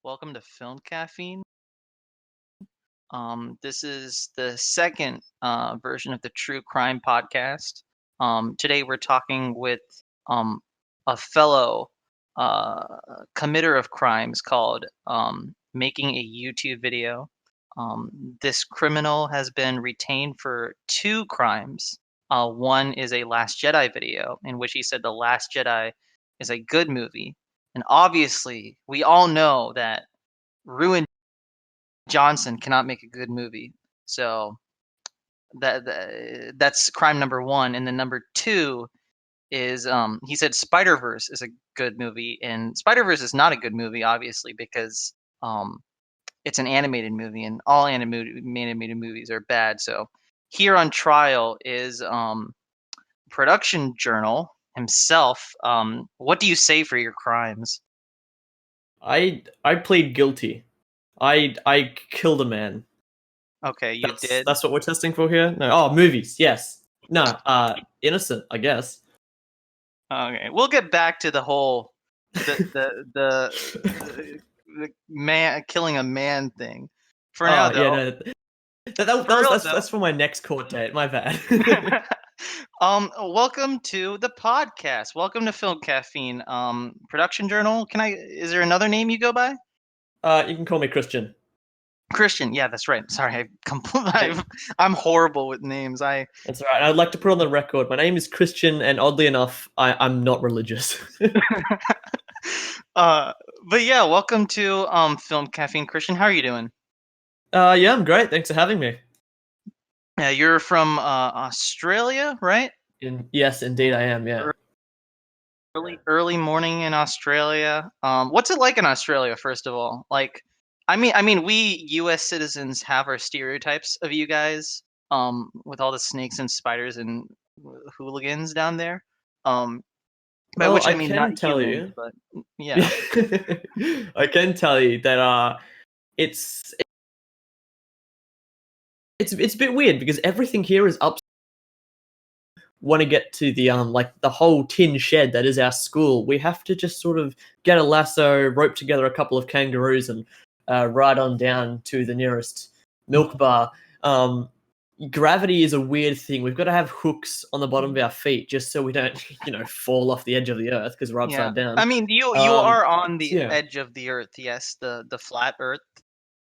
Welcome to Film Caffeine. This is the second version of the True Crime podcast. Today we're talking with um, a fellow uh, committer of crimes called making a YouTube video. This criminal has been retained for two crimes. One is a Last Jedi video in which he said The Last Jedi is a good movie. And obviously, we all know that Ruin Johnson cannot make a good movie. So that's crime number one. And then number two is he said Spider-Verse is a good movie, and Spider-Verse is not a good movie, obviously, because it's an animated movie, and all animated movies are bad. So here on trial is Production Journal himself. What do you say for your crimes? I plead guilty. I killed a man. Okay, you did. That's what we're testing for here? No. Oh, movies. Yes. No, innocent, I guess. Okay, we'll get back to the whole the man killing a man thing. For now, though. Yeah, no. That's for my next court date. My bad. Welcome to the podcast. Welcome to Film Caffeine. Production Journal. Is there another name you go by? You can call me Christian. Christian, yeah, that's right. Sorry, I'm horrible with names. That's all right. I'd like to put on the record. My name is Christian, and oddly enough, I'm not religious. But yeah, welcome to Film Caffeine, Christian. How are you doing? Yeah, I'm great. Thanks for having me. Yeah, you're from Australia, right? Yes, indeed, I am. Yeah. Early morning in Australia. What's it like in Australia, first of all? Like, I mean, we U.S. citizens have our stereotypes of you guys, with all the snakes and spiders and hooligans down there. By which I mean not tell humans, you, but yeah. I can tell you that it's a bit weird because everything here is up. Want to get to the like the whole tin shed that is our school, we have to just sort of get a lasso, rope together a couple of kangaroos, and ride on down to the nearest milk bar. Gravity is a weird thing. We've got to have hooks on the bottom of our feet just so we don't, fall off the edge of the earth because we're upside down. I mean, you are on the edge of the earth, yes, the flat earth.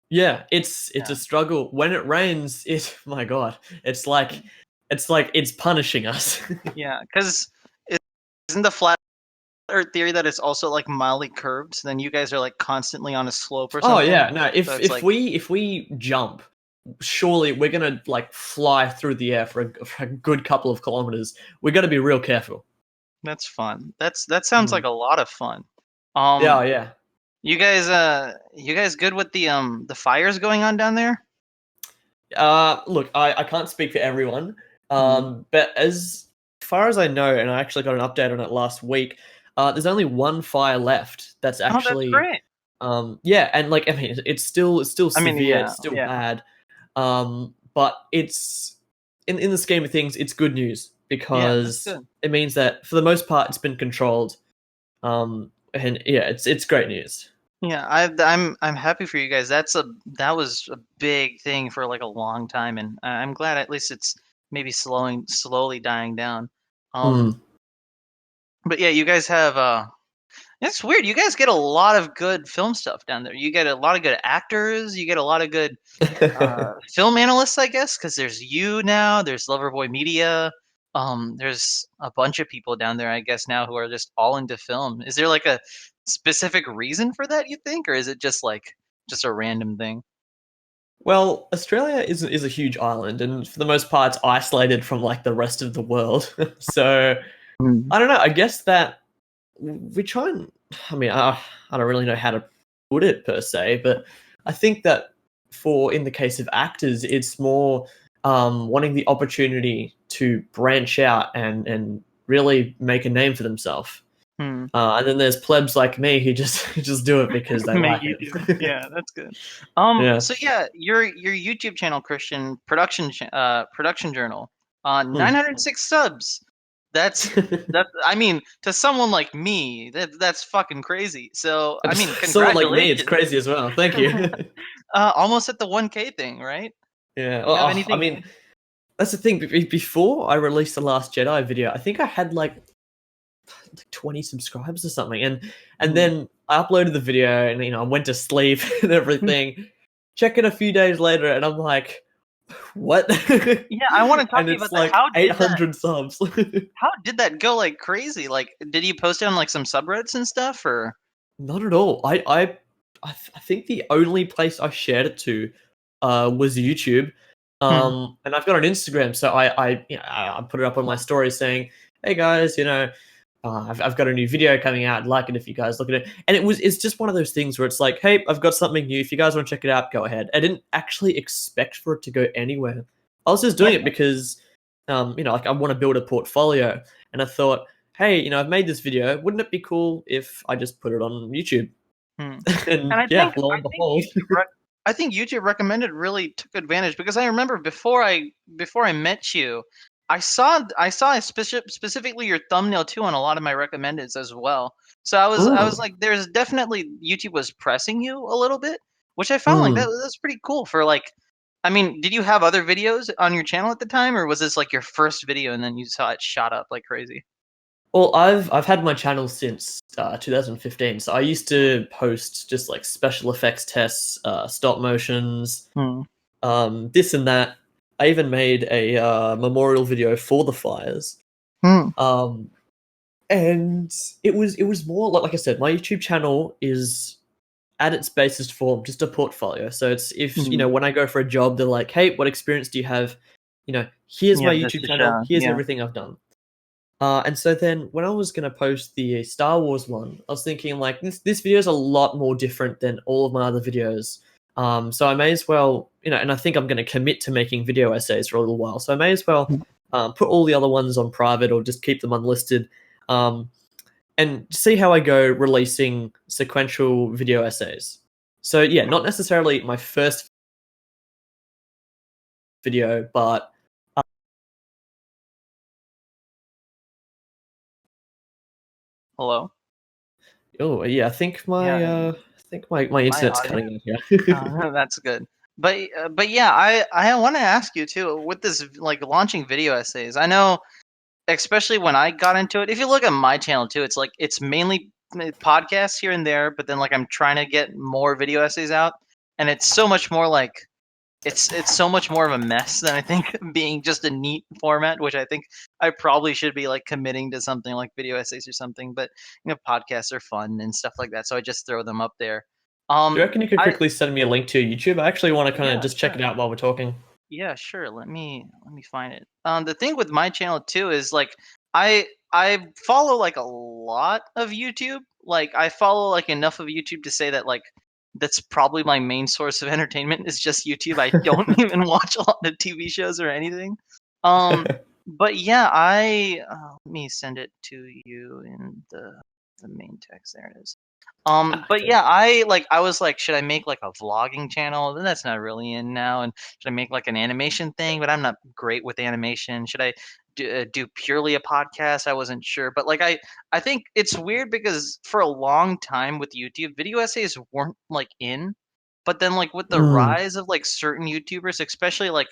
Yeah, it's a struggle. When it rains, my God, it's like it's punishing us. Yeah, because isn't the flat earth theory that it's also like mildly curved? So then you guys are like constantly on a slope or something. Oh yeah, no. If we jump, surely we're gonna like fly through the air for a good couple of kilometers. We got to be real careful. That's fun. That sounds like a lot of fun. Yeah. You guys good with the fires going on down there? Look, I can't speak for everyone. But as far as I know, and I actually got an update on it last week, there's only one fire left that's actually. Oh, that's great. Yeah, and like I mean, it's still severe, it's still bad. But it's in the scheme of things, it's good news because it means that for the most part, it's been controlled. And yeah, it's great news. Yeah, I'm happy for you guys. That was a big thing for like a long time, and I'm glad at least it's maybe slowly dying down. But yeah, you guys have it's weird. You guys get a lot of good film stuff down there. You get a lot of good actors. You get a lot of good film analysts, I guess, because there's you now. There's Loverboy Media. There's a bunch of people down there, I guess, now who are just all into film. Is there like a specific reason for that, you think, or is it just a random thing? Well, Australia is a huge island, and for the most part, it's isolated from like the rest of the world. So I don't know. I guess that we try and. I mean, I don't really know how to put it per se, but I think that in the case of actors, it's more wanting the opportunity to branch out and really make a name for themselves. And then there's plebs like me who just do it because they like it. Yeah, that's good. So yeah, your YouTube channel, Christian Production Journal, 906 subs. That's I mean, to someone like me, that's fucking crazy. So, I mean, Someone like me, it's congratulations. crazy as well. Thank you. Almost at the 1K thing, right? Yeah. You have Well, I anything? mean, that's the thing. Before I released the Last Jedi video, I think I had like 20 subscribers or something, and Hmm. then I uploaded the video, and I went to sleep and everything. Check it a few days later, and I'm like, what? Yeah, I want to talk And to you it's about that. like 800 subs. How did that go like crazy? Like, did you post it on like some subreddits and stuff, or? Not at all. I think the only place I shared it to was YouTube. Hmm. And I've got an Instagram, so I put it up on my story saying, "Hey guys, I've got a new video coming out. I'd like it if you guys look at it." And it's just one of those things where it's like, "Hey, I've got something new. If you guys want to check it out, go ahead." I didn't actually expect for it to go anywhere. I was just Yeah. doing it because, like I want to build a portfolio, and I thought, hey, I've made this video. Wouldn't it be cool if I just put it on YouTube? Hmm. And And I yeah, think lo I and think behold. I think YouTube recommended really took advantage because I remember before I met you, I saw specifically your thumbnail too on a lot of my recommendeds as well. So I was Mm, like, there's definitely YouTube was pressing you a little bit, which I found like mm. that's pretty cool for like. I mean, did you have other videos on your channel at the time, or was this like your first video and then you saw it shot up like crazy? Well, I've had my channel since 2015. So I used to post just like special effects tests, stop motions, Hmm. this and that. I even made a memorial video for the fires. Hmm. Um, and it was more like I said, my YouTube channel is at its basest form just a portfolio. So it's if Hmm. when I go for a job, they're like, "Hey, what experience do you have? Here's Yeah, my just YouTube to channel. show. Here's Yeah. everything I've done." And so then when I was gonna post the Star Wars one, I was thinking like this video is a lot more different than all of my other videos. So I may as well, and I think I'm gonna commit to making video essays for a little while. So I may as well put all the other ones on private or just keep them unlisted. Um, and see how I go releasing sequential video essays. So yeah, not necessarily my first video, but Hello. oh yeah, Yeah. I think my My internet's audio. cutting out here. That's good. But yeah, I want to ask you too with this like launching video essays. I know, especially when I got into it. If you look at my channel too, it's like it's mainly podcasts here and there, but then like I'm trying to get more video essays out, and it's so much more like it's so much more of a mess than I think being just a neat format, which I think I probably should be like committing to something like video essays or something. But podcasts are fun and stuff like that, so I just throw them up there. Do you reckon you could I quickly send me a link to your YouTube? I actually want to kind of Yeah, just check sure. it out while we're talking. Yeah, sure. Let me find it. The thing with my channel too is like I follow like a lot of YouTube. Like I follow like enough of YouTube to say that like that's probably my main source of entertainment is just YouTube. I don't even watch a lot of TV shows or anything. Um, but yeah, I let me send it to you in the main text. There it is. But Okay. yeah, I was like, should I make like a vlogging channel? Then that's not really in now. And should I make like an animation thing? But I'm not great with animation. Should I do purely a podcast? I wasn't sure. But like I think it's weird because for a long time with YouTube, video essays weren't like in. But then like with the Mm, rise of like certain YouTubers, especially like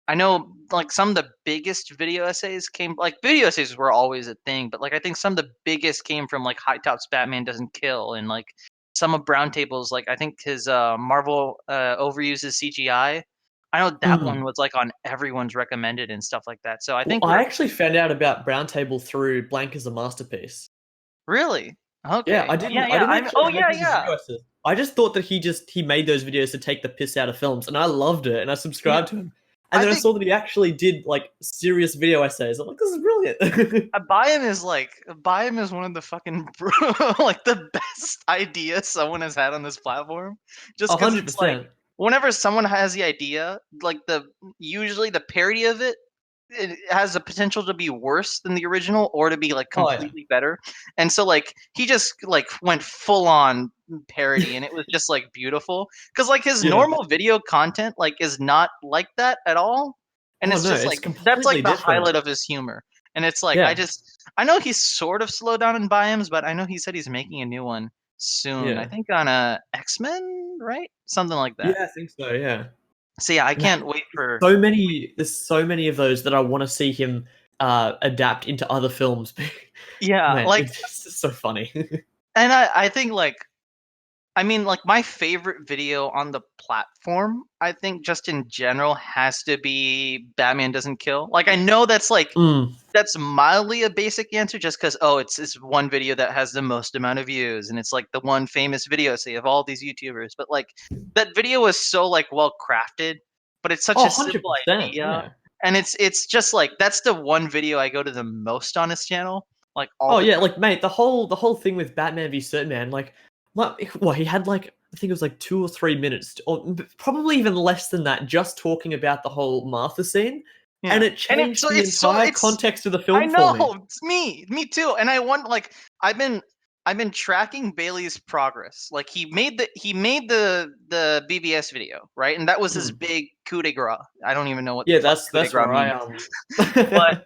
I know like some of the biggest video essays came like video essays were always a thing, but like I think some of the biggest came from like High Top's Batman Doesn't Kill and like some of Brown Table's like I think his Marvel overuses CGI. I know that one mm. was like on everyone's recommended and stuff like that. So I Well, think I we're actually found out about Brown Table through Blank as a Masterpiece. really Yeah, okay. I Yeah, didn't I yeah. didn't I'm actually oh know yeah, he was a yeah. video essay. I just thought that he made those videos to take the piss out of films, and I loved it, and I Yeah. subscribed to him. And I then I think saw that he actually did like serious video essays. I'm like, this is brilliant. Bayam is one of the fucking like the best ideas someone has had on this platform. Just A because hundred it's like percent. whenever someone has the idea, like the usually the parody of it, it has the potential to be worse than the original or to be like Oh yeah, completely better. And so like he just like went full on parody and it was just like beautiful because like his yeah. normal video content like is not like that at all. And Oh it's no, just it's like that's like completely the different. highlight of his humor And it's like Yeah. I know he's sort of slowed down in biomes, but I know he said he's making a new one soon. I Yeah. think on X-Men, right? Something like that. Yeah, I think so, yeah. So yeah, I Man, can't wait for there's so many of those that I want to see him adapt into other films. yeah, Man, like, it's just so funny. and I think like I mean, like my favorite video on the platform, I think just in general has to be Batman Doesn't Kill. Like I know Mm, that's mildly a basic answer just because it's one video that has the most amount of views and it's like the one famous video say of all these YouTubers. But like that video is so like well crafted, but it's such oh, a simple 100%, idea. yeah. And it's just like that's the one video I go to the most on his channel, like all Oh the yeah, time. like mate, the whole thing with Batman v Superman, like, what he had like I think it was like 2 or 3 minutes, or probably even less than that, just talking about the whole Martha scene, and Yeah. it And it's changed so the entire it's context of the I film for me. know, it's me too. And I want like I've been I've been tracking Bailey's progress. Like he made the BBS video, right? And that was his Mm. big coup de grace. I don't even know what the Yeah, fuck coup de that's grace where I means. But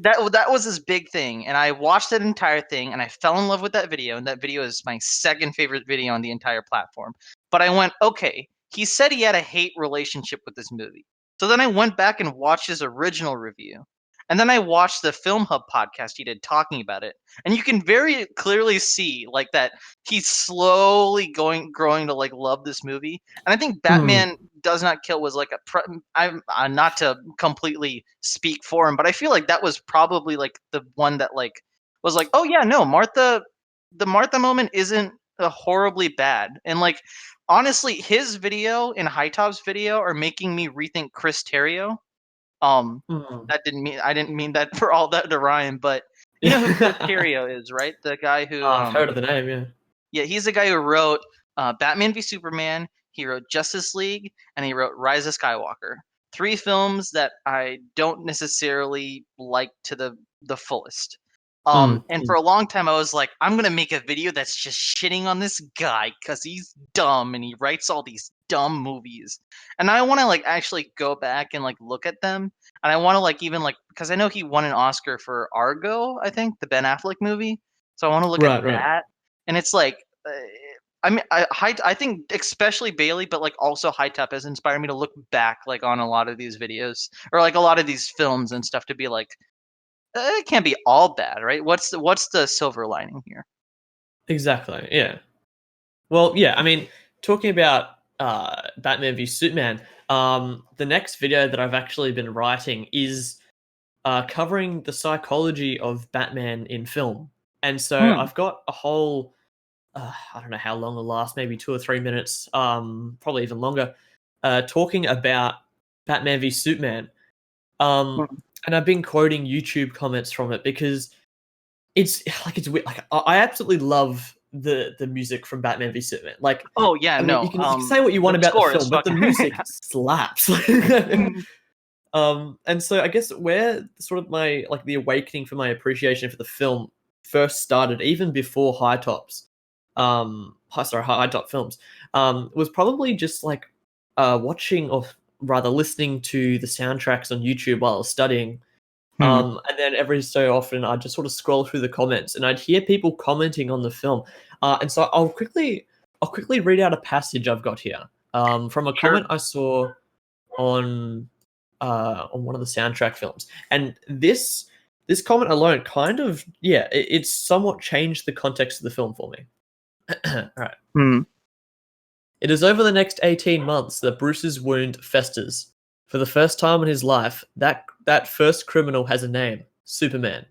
that was his big thing, and I watched that entire thing, and I fell in love with that video, and that video is my second favorite video on the entire platform. But I went, okay, he said he had a hate relationship with this movie. So then I went back and watched his original review. And then I watched the Film Hub podcast he did talking about it. And you can very clearly see like that he's slowly growing to like love this movie. And I think Mm, Batman Does Not Kill was like I'm not to completely speak for him, but I feel like that was probably like the one that like was like, oh yeah, no, the Martha moment isn't horribly bad. And like honestly, his video and High Top's video are making me rethink Chris Terrio. Um, mm. that didn't mean I didn't mean that for all that to rhyme, but you know who Chris Terrio is, right? The guy who I've heard of the name, yeah. yeah, he's the guy who wrote Batman v Superman. He wrote Justice League, and he wrote Rise of Skywalker. Three films that I don't necessarily like to the fullest. Mm, And for mm. a long time, I was like, I'm gonna make a video that's just shitting on this guy because he's dumb and he writes all these dumb movies. And I want to like actually go back and like look at them, and I want to like even like because I know he won an Oscar for Argo, I think the Ben Affleck movie. So I want to look at Right, right. that and it's like I mean I think especially Bailey but like also High Top has inspired me to look back like on a lot of these videos or like a lot of these films and stuff to be like it can't be all bad, right? What's the silver lining here? Exactly, yeah. Well, yeah, I mean, talking about Batman v Superman, the next video that I've actually been writing is covering the psychology of Batman in film. And so Hmm. I've got a whole, I don't know how long it'll last, maybe 2 or 3 minutes, probably even longer, talking about Batman v Superman. Um, Hmm. and I've been quoting YouTube comments from it because it's weird. Like I absolutely love the music from Batman v Superman. Like, Oh yeah, I mean, no. you can say what you The want about the score is film, but the fucking music slaps. And so I guess where sort of my like the awakening for my appreciation for the film first started, even before High Tops, High Top films, was probably just like watching or rather listening to the soundtracks on YouTube while I was studying. Hmm. And then every so often I'd just sort of scroll through the comments and I'd hear people commenting on the film. And so I'll quickly read out a passage I've got here from a Sure. comment I saw on one of the soundtrack films. And this comment alone kind of, yeah, it's somewhat changed the context of the film for me. All right. Hmm. It is over the next 18 months that Bruce's wound festers. For the first time in his life, that first criminal has a name, Superman.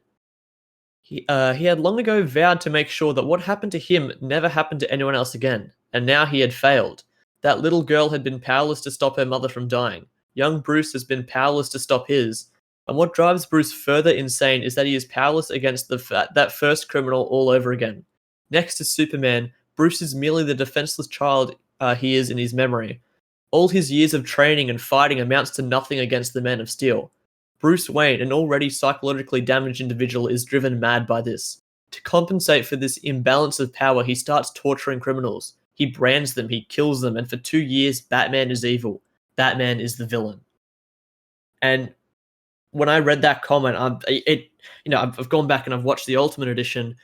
He had long ago vowed to make sure that what happened to him never happened to anyone else again, and now he had failed. That little girl had been powerless to stop her mother from dying. Young Bruce has been powerless to stop his. And what drives Bruce further insane is that he is powerless against that first criminal all over again. Next to Superman, Bruce is merely the defenseless child he is in his memory. All his years of training and fighting amounts to nothing against the Man of Steel. Bruce Wayne, an already psychologically damaged individual, is driven mad by this. To compensate for this imbalance of power, he starts torturing criminals. He brands them, he kills them, and for 2 years, Batman is evil. Batman is the villain. And when I read that comment, I've gone back and I've watched the Ultimate Edition,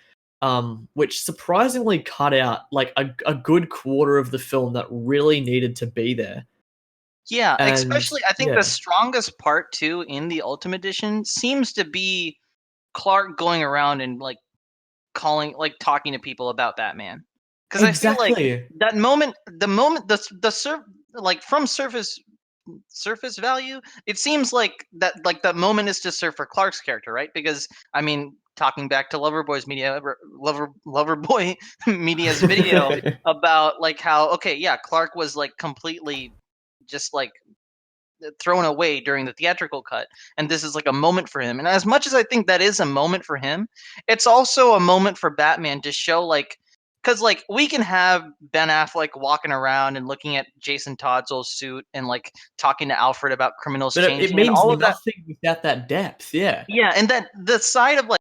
which surprisingly cut out like a good quarter of the film that really needed to be there. Yeah, And especially I think the yeah, strongest part too in the Ultimate Edition seems to be Clark going around and like talking to people about Batman. Because I feel like exactly. that moment, like from surface value, it seems like that moment is just served for Clark's character, right? Because I mean, talking back to Loverboy Media's video about like how okay, yeah, Clark was like completely just like thrown away during the theatrical cut, and this is like a moment for him. And as much as I think that is a moment for him, it's also a moment for Batman to show like because like we can have Ben Affleck walking around and looking at Jason Todd's old suit and like talking to Alfred about criminals But it changing and means all of that. nothing without that depth. Yeah. Yeah, and that the side of like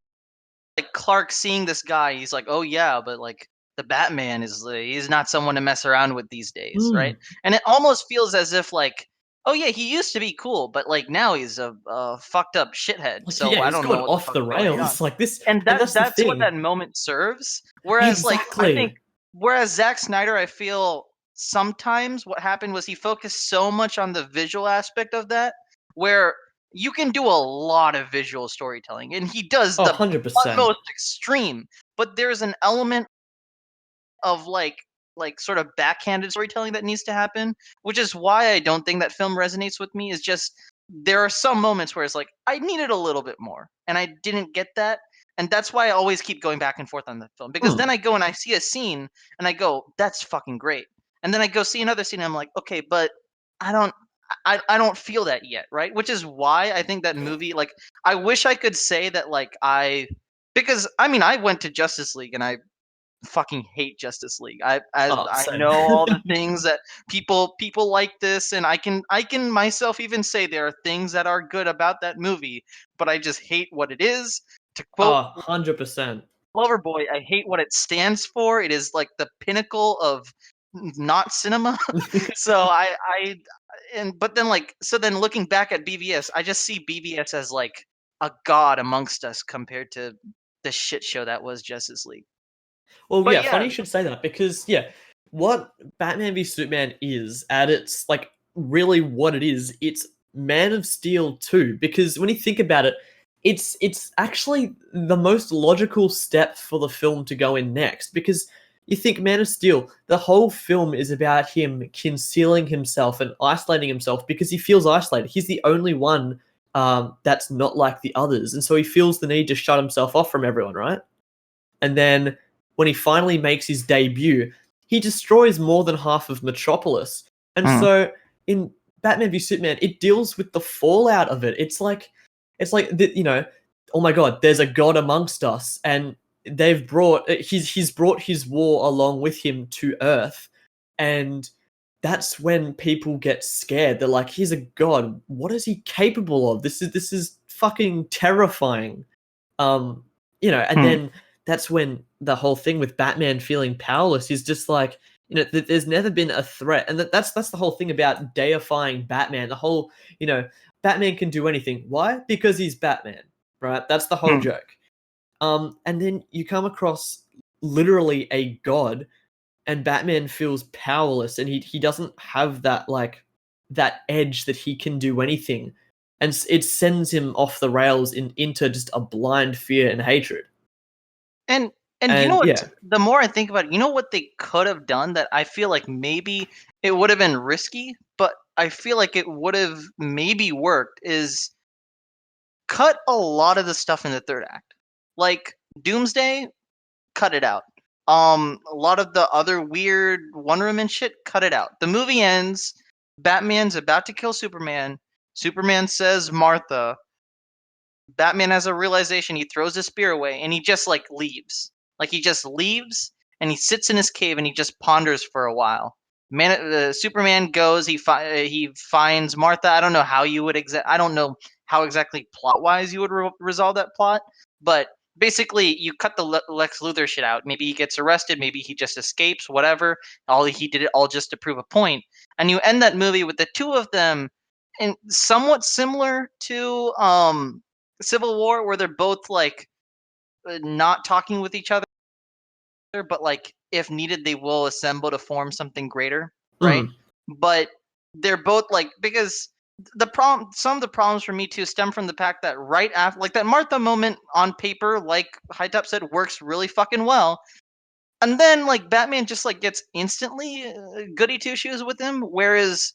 Clark seeing this guy, he's like, oh yeah, but like the Batman is he's not someone to mess around with these days, right? Mm. And it almost feels as if like, oh yeah, he used to be cool, but like now he's a fucked up shithead. Like, So yeah, I he's don't know gone what the off fuck's the going on. rails like this, And and that's the that's what thing. that moment serves. Whereas like I think Exactly. whereas Zack Snyder, I feel sometimes what happened was he focused so much on the visual aspect of that, where you can do a lot of visual storytelling, and he does Oh, the 100%. utmost extreme. But there's an element of like sort of backhanded storytelling that needs to happen, which is why I don't think that film resonates with me. Is just there are some moments where it's like I needed a little bit more, and I didn't get that, and that's why I always keep going back and forth on the film because Mm. then I go and I see a scene and I go, that's fucking great, and then I go see another scene and I'm like, okay, but I don't. I don't feel that yet, right? Which is why I think that movie, like, I wish I could say that, like, because I mean, I went to Justice League and I fucking hate Justice League. Oh, I same. know all the things that people like this, and I can myself even say there are things that are good about that movie, but I just hate what it is. To quote Oh, 100%. Loverboy, I hate what it stands for. It is like the pinnacle of not cinema. So and but then like so then looking back at BVS, I just see BVS as like a god amongst us compared to the shit show that was Justice League. Well, But yeah, yeah, funny you should say that because yeah, what Batman v Superman is at its like really what it is, it's Man of Steel 2 because when you think about it, it's actually the most logical step for the film to go in next because you think Man of Steel, the whole film is about him concealing himself and isolating himself because he feels isolated. He's the only one that's not like the others, and so he feels the need to shut himself off from everyone, right? And then when he finally makes his debut, he destroys more than half of Metropolis. And mm, so in Batman v Superman, it deals with the fallout of it. It's like oh my god, there's a god amongst us, and he's brought his war along with him to Earth, and that's when people get scared. They're like, he's a god. What is he capable of? This is fucking terrifying. Um, and mm. then that's when the whole thing with Batman feeling powerless is just like, there's never been a threat, and that's the whole thing about deifying Batman. The whole, Batman can do anything. Why? Because he's Batman, right? That's the whole Hmm. joke. And then you come across literally a god, and Batman feels powerless, and he doesn't have that like that edge that he can do anything, and it sends him off the rails into just a blind fear and hatred. And and you know And what? yeah, The more I think about it, you know what they could have done that I feel like maybe it would have been risky, but I feel like it would have maybe worked is cut a lot of the stuff in the third act. Like Doomsday, cut it out. A lot of the other weird Wonder Woman shit, cut it out. The movie ends. Batman's about to kill Superman. Superman says Martha. Batman has a realization. He throws his spear away and he just like leaves. Like he just leaves and he sits in his cave and he just ponders for a while. Superman goes. He finds Martha. I don't know how you would I don't know how exactly plot wise you would resolve that plot, but basically you cut the Lex Luthor shit out. Maybe he gets arrested. Maybe he just escapes. Whatever. All he did it all just to prove a point. And you end that movie with the two of them, and somewhat similar to Civil War, where they're both like not talking with each other, but like if needed, they will assemble to form something greater, right? Mm, But they're both like because some of the problems for me too stem from the fact that right after like that Martha moment on paper, like High Top said, works really fucking well. And then like Batman just like gets instantly goody two shoes with him, whereas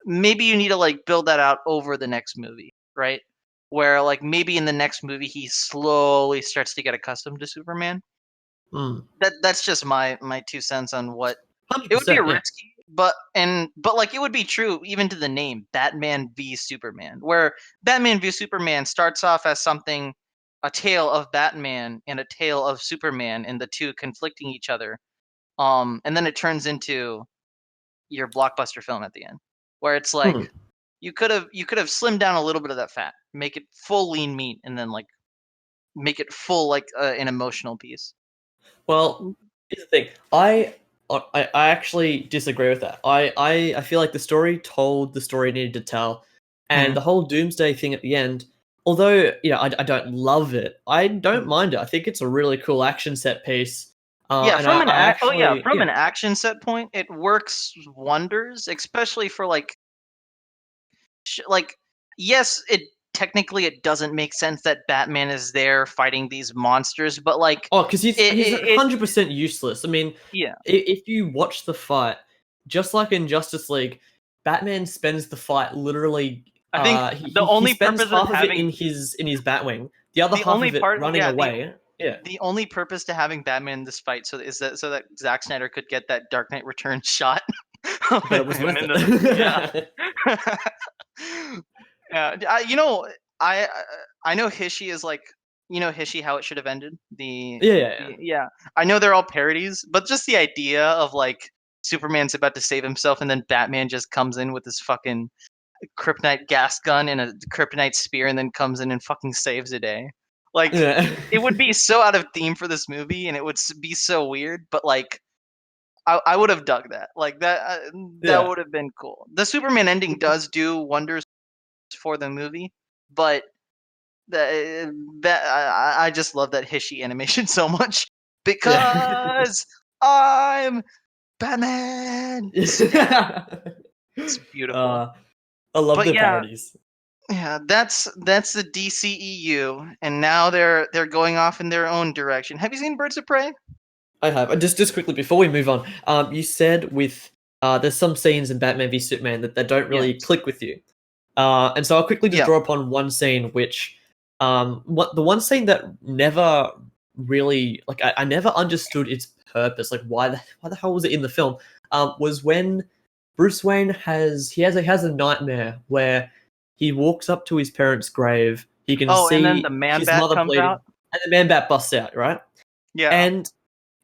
maybe you need to like build that out over the next movie, right? Where like maybe in the next movie he slowly starts to get accustomed to Superman. mm. That's just my 2 cents on what it would be 100%, yeah. risky, but like it would be true even to the name Batman v Superman, where Batman v Superman starts off as something a tale of Batman and a tale of Superman and the two conflicting each other. And then it turns into your blockbuster film at the end, where it's like Mm. you could have slimmed down a little bit of that fat, make it full lean meat, and then like make it full like an emotional piece. Well, here's the thing. I actually disagree with that. I feel like the story told the story it needed to tell, and Hmm. the whole Doomsday thing at the end. Although I don't love it, I don't Hmm. mind it. I think it's a really cool action set piece. Yeah, And I oh yeah, actually, from yeah. an action set point, it works wonders, especially for like like yes, it technically it doesn't make sense that Batman is there fighting these monsters, but like Oh, because he's it 100% useless. I mean, yeah. if you watch the fight, just like in Justice League, Batman spends the fight literally. I think the He only spends purpose of half of it having in his Batwing, the other the half only of it part running yeah, away. Yeah, the only purpose to having Batman in this fight so that Zack Snyder could get that Dark Knight Returns shot of but it was him worth in the yeah. it. Yeah, I I know Hishi is like Hishi how it should have ended. Yeah, yeah, Yeah, I know they're all parodies, but just the idea of like Superman's about to save himself and then Batman just comes in with his fucking kryptonite gas gun and a kryptonite spear and then comes in and fucking saves the day. Like yeah, it would be so out of theme for this movie and it would be so weird, but like I would have dug that. Like that yeah, would have been cool. The Superman ending does do wonders for the movie, but I just love that Hishi animation so much yeah. because I'm Batman. It's beautiful. uh, I love But the yeah, parodies. yeah, that's the DCEU, and now they're going off in their own direction. Have you seen Birds of Prey? I have. Just quickly before we move on, you said with there's some scenes in Batman v Superman that don't really Yes. click with you. And so I'll quickly just Yeah. draw upon one scene which what the one scene that never really like I never understood its purpose, like why the hell was it in the film? Was when Bruce Wayne has a nightmare where he walks up to his parents' grave, he can Oh, and then the see man his bat mother comes bleeding, out. and the man bat busts out, right? Yeah. And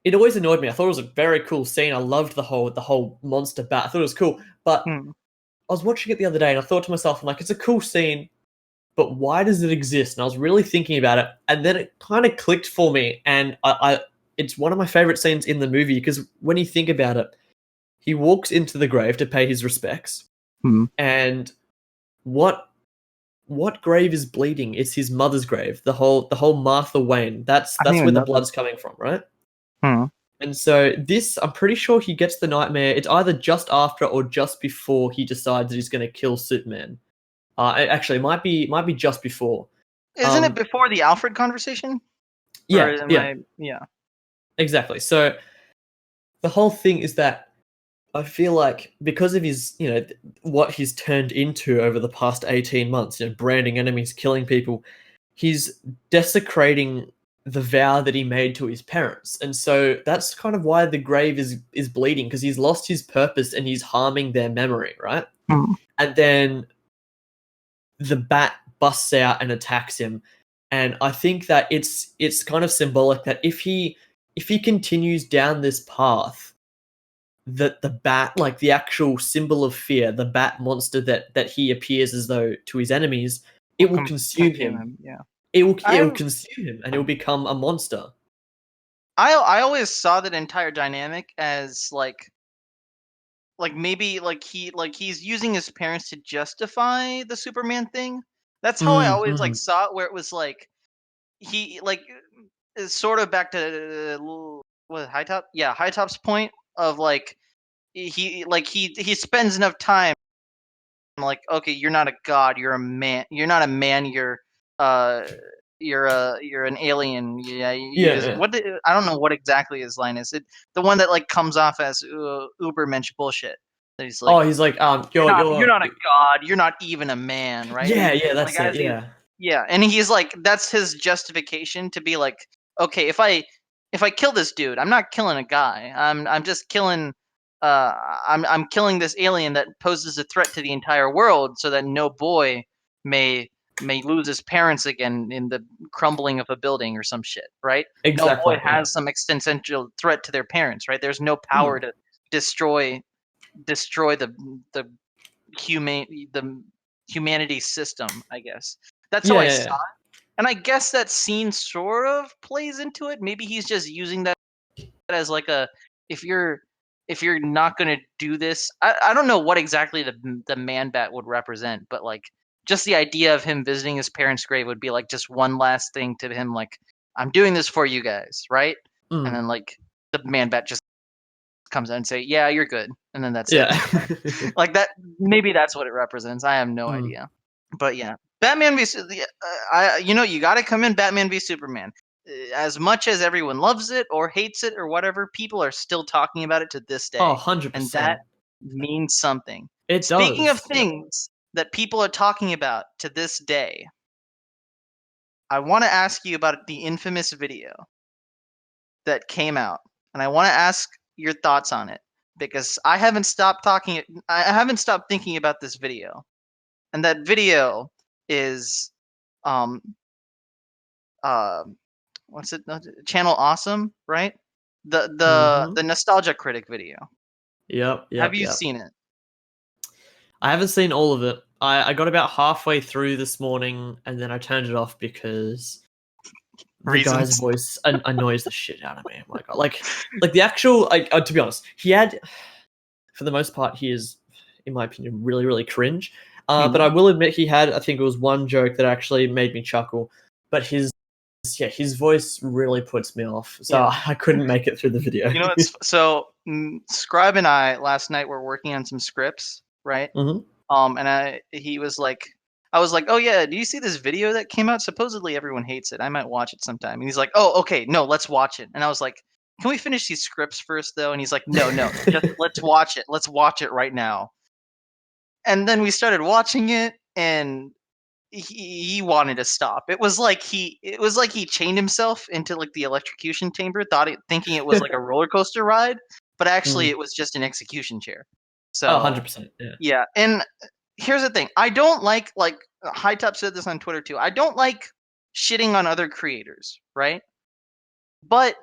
it always annoyed me. I thought it was a very cool scene. I loved the whole monster bat. I thought it was cool. But Hmm. I was watching it the other day and I thought to myself, I'm like, it's a cool scene, but why does it exist? And I was really thinking about it, and then it kind of clicked for me. And I it's one of my favorite scenes in the movie because when you think about it, he walks into the grave to pay his respects, Hmm. and what what grave is bleeding? It's his mother's grave. The whole Martha Wayne. I didn't That's where even the know that. blood's coming from, right? Hmm. And so this, I'm pretty sure he gets the nightmare. It's either just after or just before he decides that he's going to kill Superman. Actually, it might be just before. Isn't it Um, before the Alfred conversation? Or yeah, am yeah, I? Yeah. exactly. So the whole thing is that I feel like because of his, what he's turned into over the past 18 months, branding enemies, killing people, he's desecrating the vow that he made to his parents. And so that's kind of why the grave is bleeding because he's lost his purpose and he's harming their memory, right? Hmm. And then the bat busts out and attacks him. And I think that it's kind of symbolic that if he continues down this path, that the bat, like the actual symbol of fear, the bat monster that he appears as though to his enemies, Will it will consume consume him. him. Yeah. It will I'm. consume him, and it will become a monster. I always saw that entire dynamic as like maybe like he's using his parents to justify the Superman thing. That's how I always like saw it, where it was like he like is sort of back to what High Top? Yeah, High Top's point of like he spends enough time like, okay, you're not a god, you're a man. You're not a man, uh you're an alien. Yeah, you Yeah, just yeah. I don't know what exactly his line is. The one that like comes off as ubermensch bullshit. That he's like, Oh, he's like, you're not a god, you're not even a man, right? yeah, And yeah, like that's it. as he Yeah. yeah, and he's like that's his justification to be like, okay, if I kill this dude, I'm not killing a guy. I'm just killing uh I'm killing this alien that poses a threat to the entire world so that no boy may lose his parents again in the crumbling of a building or some shit, right? No Exactly. boy Yeah. has some existential threat to their parents, right? There's no power Mm. to destroy the the humanity system, I guess. That's how Yeah, I yeah, saw yeah. it. And I guess that scene sort of plays into it. Maybe he's just using that as like a if you're not going to do this, I don't know what exactly the man bat would represent, but like just the idea of him visiting his parents' grave would be like just one last thing to him, like, I'm doing this for you guys, right? And Mm. then like the man bat just comes out and say, yeah, you're good, and then that's it. Yeah. Like that, maybe that's what it represents. I have no Mm. idea. But yeah, Batman v I you got to come in Batman v Superman. As much as everyone loves it or hates it or whatever, people are still talking about it to this Oh, day, and that 100%. means something. It Speaking of does. Yep. things that people are talking about to this day, I want to ask you about the infamous video that came out, and I want to ask your thoughts on it because I haven't stopped thinking about this video, and that video is um uh what's it? Channel Awesome, right? The Mhm. Nostalgia Critic video. Yep, Have yep, you yep. seen it? I haven't seen all of it. I got about halfway through this morning and then I turned it off because the guy's Reasons. voice annoys the shit out of me. Oh my god. Like the actual like to be honest, he had for the most part he is in my opinion really really cringe. But I Mhm. will admit he had I think it was one joke that actually made me chuckle, but his voice really puts me off. So Yeah. I couldn't make it through the video. You know, it's so Scribe and I last night were working on some scripts, right? Mhm. And he was like, I was like, oh yeah, do you see this video that came out? Supposedly everyone hates it. I might watch it sometime. And he's like, oh okay, no, let's watch it. And I was like, can we finish these scripts first though? And he's like, no, no, just let's watch it. Let's watch it right now. And then we started watching it, and he wanted to stop. It was like he chained himself into like the electrocution chamber, thinking it was like a roller coaster ride, but actually Mm. it was just an execution chair. Oh, So 100%. Yeah. yeah, and here's the thing: I don't like High Top said this on Twitter too. I don't like shitting on other creators, right? But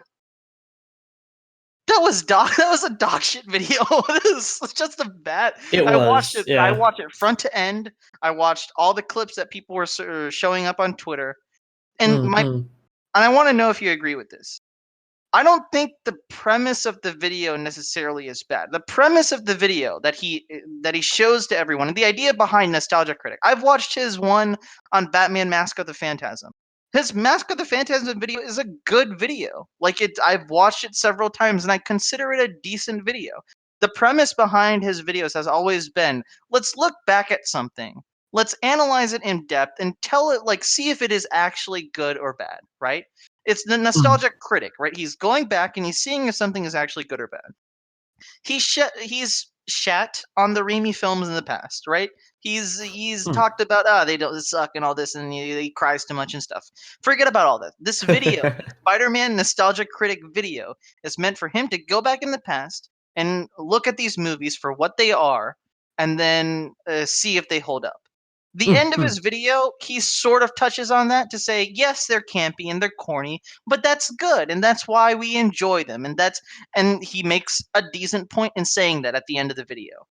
that was dog. That was a dog shit video. This is just a bad. It I watched was. it. I Yeah. watched it front to end. I watched all the clips that people were showing up on Twitter, and Mm-hmm. I want to know if you agree with this. I don't think the premise of the video necessarily is bad. The premise of the video that he shows to everyone, and the idea behind Nostalgia Critic. I've watched his one on Batman Mask of the Phantasm. His Mask of the Phantasm video is a good video. Like I've watched it several times and I consider it a decent video. The premise behind his videos has always been, let's look back at something. Let's analyze it in depth and tell it, like, see if it is actually good or bad, right? It's the Mm. nostalgic critic, right? He's going back and he's seeing if something is actually good or bad. He's shat on the Raimi films in the past, right? He's Mm. talked about they don't suck and all this, and he cries too much and stuff. Forget about all that. This video, Spider-Man Nostalgia Critic video, is meant for him to go back in the past and look at these movies for what they are, and then see if they hold up. The Mm, end of mm. his video, he sort of touches on that to say, yes, they're campy and they're corny, but that's good, and that's why we enjoy them, and he makes a decent point in saying that at the end of the video.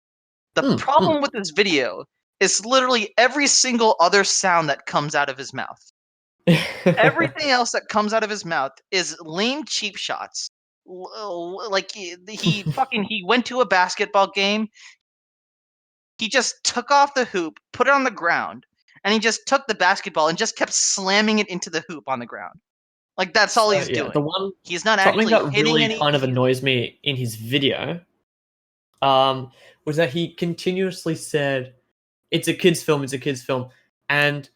The Mm, mm. problem with this video is literally every single other sound that comes out of his mouth. Everything else that comes out of his mouth is lame cheap shots. Like he went to a basketball game. He just took off the hoop, put it on the ground, and he just took the basketball and just kept slamming it into the hoop on the ground. Like that's all he's yeah, doing. He's not something actually that hitting really any. kind of annoys me in his video, was that he continuously said, "It's a kids' film. It's a kids' film," and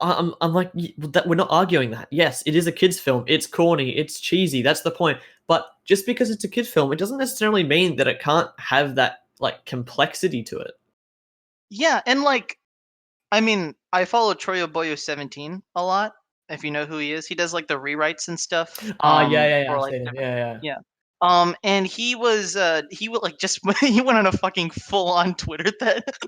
I'm like, that we're not arguing that. Yes, it is a kids' film. It's corny. It's cheesy. That's the point. But just because it's a kids' film, it doesn't necessarily mean that it can't have that like complexity to it. Yeah, and like, I mean, I follow Troyo Boyo 17 a lot. If you know who he is, he does like the rewrites and stuff. Yeah. For I've like seen it. Yeah. yeah. And he would like just he went on a fucking full on Twitter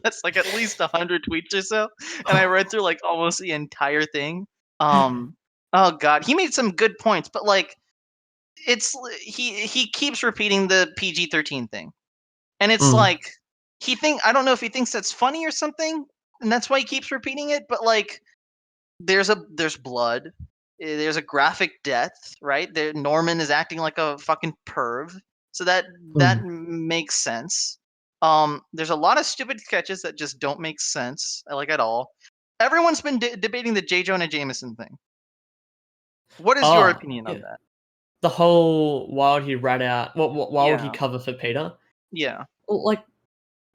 that's like at least 100 tweets or so, and I read through like almost the entire thing. Oh god, he made some good points, but like he keeps repeating the PG-13 thing, and it's Mm. like I don't know if he thinks that's funny or something, and that's why he keeps repeating it. But like there's blood, there's a graphic death, right? There, Norman is acting like a fucking perv, so that Mm. makes sense. There's a lot of stupid sketches that just don't make sense, like at all. Everyone's been debating the J. Jonah Jameson thing. What is your opinion on Yeah. that? The whole why would he rat out? Why would he Yeah, cover for Peter? yeah. Well, like,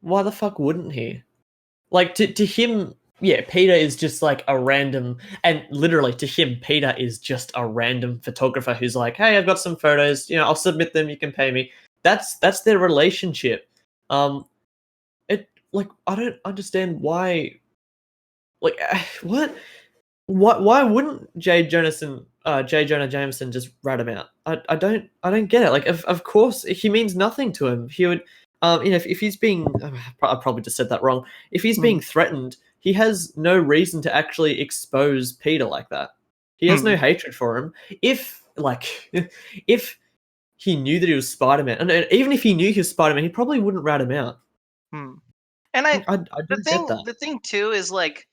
why the fuck wouldn't he? Like to him, yeah, Peter is just like a random, and literally to him, Peter is just a random photographer who's like, hey, I've got some photos, I'll submit them, you can pay me. That's their relationship. It like I don't understand why. Like what? Why wouldn't J. Jonah Jameson just rat him out? I don't get it. Like of course he means nothing to him. He would if he's being I probably just said that wrong. If he's being Mm, threatened, he has no reason to actually expose Peter like that. He has no mm, hatred for him. If like if he knew that he was Spider-Man, and even if he knew he was Spider-Man, he probably wouldn't rat him out. mm. And I don't get that. the thing too is like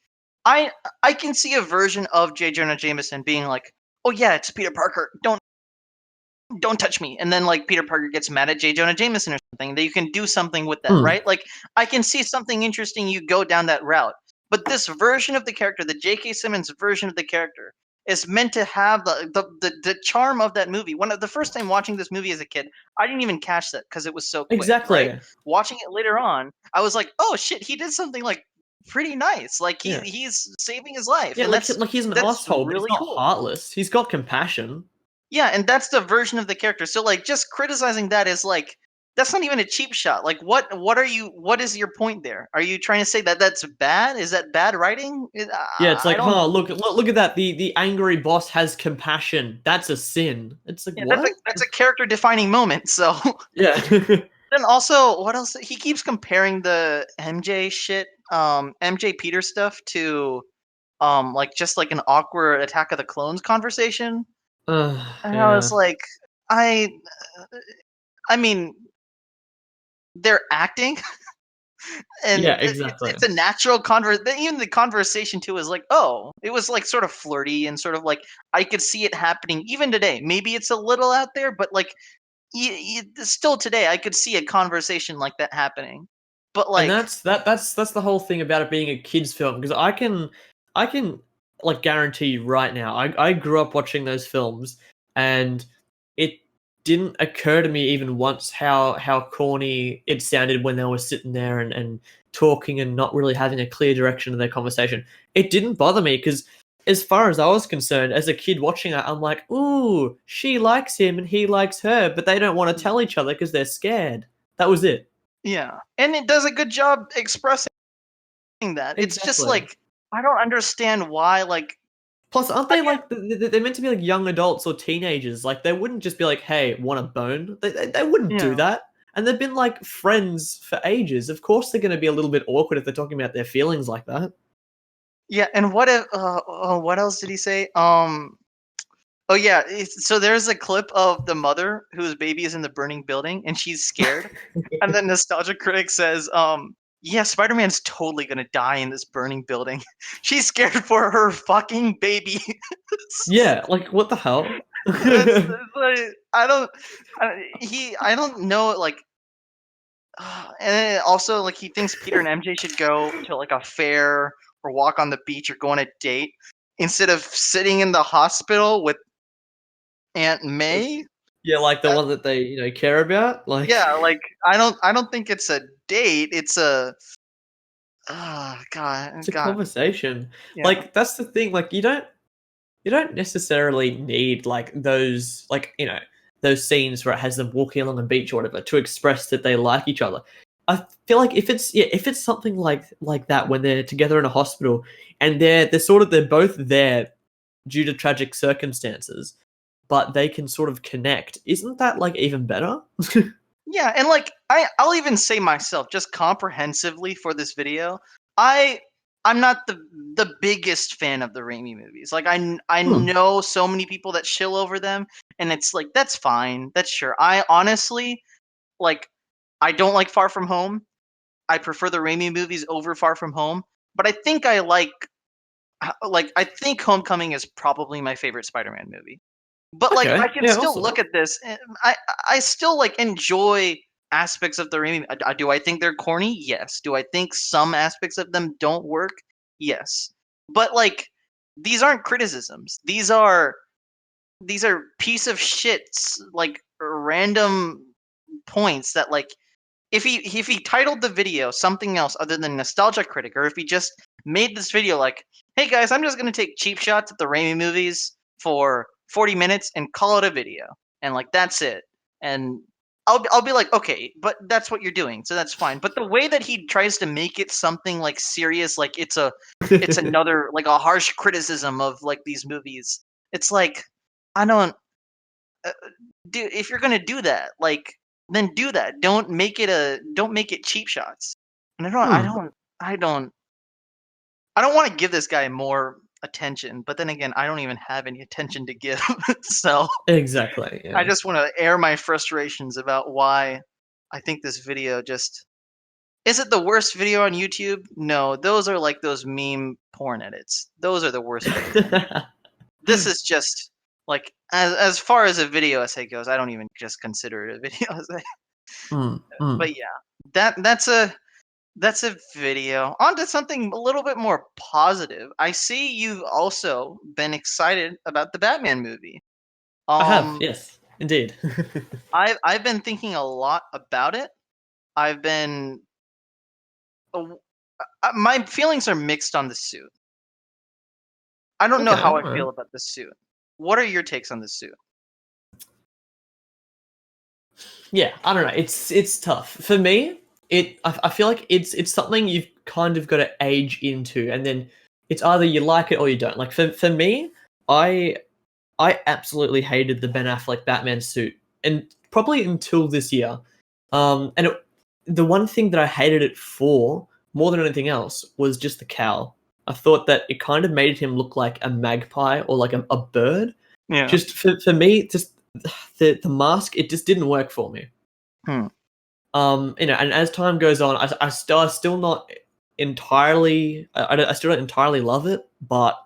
I I can see a version of J. Jonah Jameson being like, "Oh yeah, it's Peter Parker. Don't touch me." And then like Peter Parker gets mad at J. Jonah Jameson or something. That you can do something with that, Mm, right? Like I can see something interesting you go down that route. But this version of the character, the J.K. Simmons version of the character, is meant to have the charm of that movie. When the first time watching this movie as a kid, I didn't even catch that because it was so quick, right? exactly. Watching it later on, I was like, "Oh shit, he did something like pretty nice. Like Yeah. he's saving his life." Yeah, And like he's an that's asshole, but he's really not cool. heartless. He's got compassion. Yeah, and that's the version of the character. So like just criticizing that is like that's not even a cheap shot. Like what is your point there? Are you trying to say that that's bad? Is that bad writing? Yeah, it's I like, don't. huh, look at that. The angry boss has compassion. That's a sin. It's like Yeah, what? that's a character defining moment. So Yeah. then also what else he keeps comparing the MJ shit MJ Peter stuff to like just like an awkward Attack of the Clones conversation. And I was Yeah. like I I mean they're acting and Yeah, exactly. it's a natural even the conversation too is like, oh, it was like sort of flirty and sort of like I could see it happening even today. Maybe it's a little out there, but like still today I could see a conversation like that happening. But And like that's the whole thing about it being a kids film, because I can like guarantee you right now. I grew up watching those films, and it didn't occur to me even once how corny it sounded when they were sitting there and talking and not really having a clear direction in their conversation. It didn't bother me because as far as I was concerned, as a kid watching it, I'm like, ooh, she likes him and he likes her, but they don't want to tell each other because they're scared. That was it. yeah, and it does a good job expressing that. It's just Exactly. like I don't understand why like Plus, aren't they again, like they're meant to be like young adults or teenagers? Like they wouldn't just be like, "Hey, want a bone?" They wouldn't do yeah. that. And they've been like friends for ages. Of course, they're going to be a little bit awkward if they're talking about their feelings like that. Yeah, and what if what else did he say? Oh yeah, so there's a clip of the mother whose baby is in the burning building and she's scared. And then Nostalgia Critic says, yeah, Spider-Man's totally gonna die in this burning building. She's scared for her fucking baby. Yeah, like what the hell? It's like I don't know like and then also like he thinks Peter and MJ should go to like a fair or walk on the beach or go on a date instead of sitting in the hospital with Aunt May. Yeah, like the one that they care about. Like, Yeah, like I don't think it's a date. It's a it's a God. conversation. Yeah. Like, that's the thing. Like, you don't necessarily need like those scenes where it has them walking along the beach or whatever to express that they like each other. I feel like if it's something like that when they're together in a hospital and they're both there due to tragic circumstances, but they can sort of connect. Isn't that like even better? Yeah, and like I'll even say myself, just comprehensively for this video, I I'm not the biggest fan of the Raimi movies. Like I Hmm. know so many people that shill over them, and it's like that's fine, that's sure. I honestly like I don't like Far From Home. I prefer the Raimi movies over Far From Home, but I think I think Homecoming is probably my favorite Spider-Man movie. But like I Okay. can Yeah. still Awesome. look at this and I still like enjoy aspects of the Raimi. Do I think they're corny? Yes. Do I think some aspects of them don't work? Yes. But like these aren't criticisms. These are piece of shits like random points that like if he titled the video something else other than nostalgia critic, or if he just made this video like, "Hey guys, I'm just gonna take cheap shots at the Raimi movies for 40 minutes and call it a video," and like that's it, and I'll be like, okay, but that's what you're doing, so that's fine. But the way that he tries to make it something like serious, like it's another like a harsh criticism of like these movies. It's like I don't uh, do if you're gonna do that, like then do that. Don't make it cheap shots. And Hmm. I don't want to give this guy more attention, but then again, I don't even have any attention to give. So Exactly. I Yeah. just want to air my frustrations about why I think this video just is it the worst video on YouTube? No, those are like those meme porn edits. Those are the worst videos on YouTube. This is just like as far as a video essay goes, I don't even just consider it a video essay. Mm, mm. But yeah, that's a video. On to something a little bit more positive. I see you've also been excited about the Batman movie. I have, Um, yes, indeed. I've been thinking a lot about it. I've been uh, my feelings are mixed on the suit. I don't know Okay, how I all right. feel about the suit. What are your takes on the suit? Yeah, I don't know. It's tough for me. I feel like it's something you've kind of got to age into, and then it's either you like it or you don't. Like for me, I I absolutely hated the Ben Affleck Batman suit, and probably until this year. The one thing that I hated it for more than anything else was just the cowl. I thought that it kind of made him look like a magpie or like a bird. Yeah. Just for me, just the mask, it just didn't work for me. Hmm. And as time goes on, I still not entirely, I still don't entirely love it, but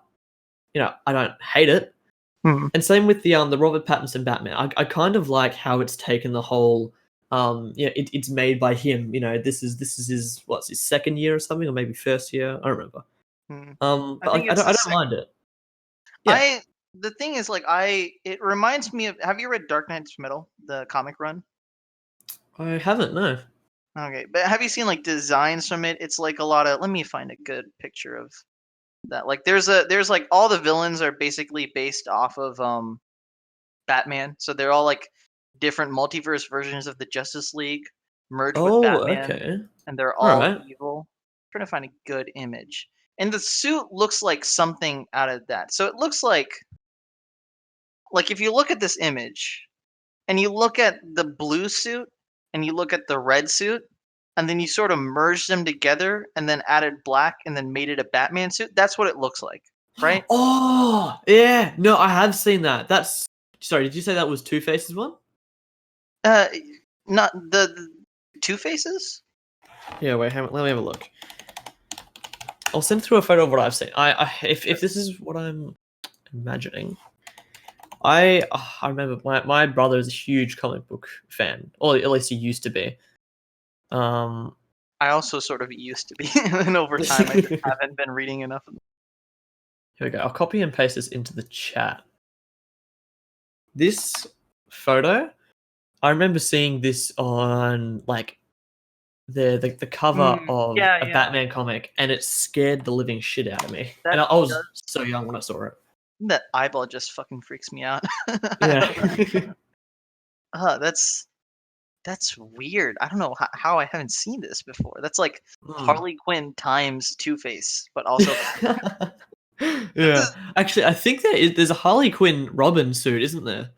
I don't hate it. Hmm. And same with the Robert Pattinson Batman. I kind of like how it's taken the whole, it's made by him. This is his second year or something, or maybe first year. I don't remember. Hmm. I But think like it's I the don't second. mind it. Yeah, I the thing is like it reminds me of have you read Dark Knight's Metal, the comic run? I haven't. No. Okay, but have you seen like designs from it? It's like a lot of let me find a good picture of that. Like there's like all the villains are basically based off of Batman. So they're all like different multiverse versions of the Justice League merged with Oh, Batman, okay. and they're All all right. evil. I'm trying to find a good image. And the suit looks like something out of that. So it looks like if you look at this image and you look at the blue suit and you look at the red suit and then you sort of merged them together and then added black and then made it a Batman suit, that's what it looks like, right? Oh, yeah. No, I have seen that. That's sorry. Did you say that was Two Faces one? Uh, not the Two Faces. Yeah. Wait. Let me have a look. I'll send through a photo of what I've seen. If this is what I'm imagining, I remember my brother is a huge comic book fan, or at least he used to be. Um, I also sort of used to be, and over time I just haven't been reading enough. Here we go. I'll copy and paste this into the chat. This photo, I remember seeing this on like the cover of Yeah, a yeah. Batman comic, and it scared the living shit out of me. That And I was so young when I saw it. that eyeball just fucking freaks me out. Yeah. That's weird. I don't know how I haven't seen this before. That's like Hmm. Harley Quinn times Two-Face, but also Yeah. Actually, I think there's a Harley Quinn Robin suit, isn't there?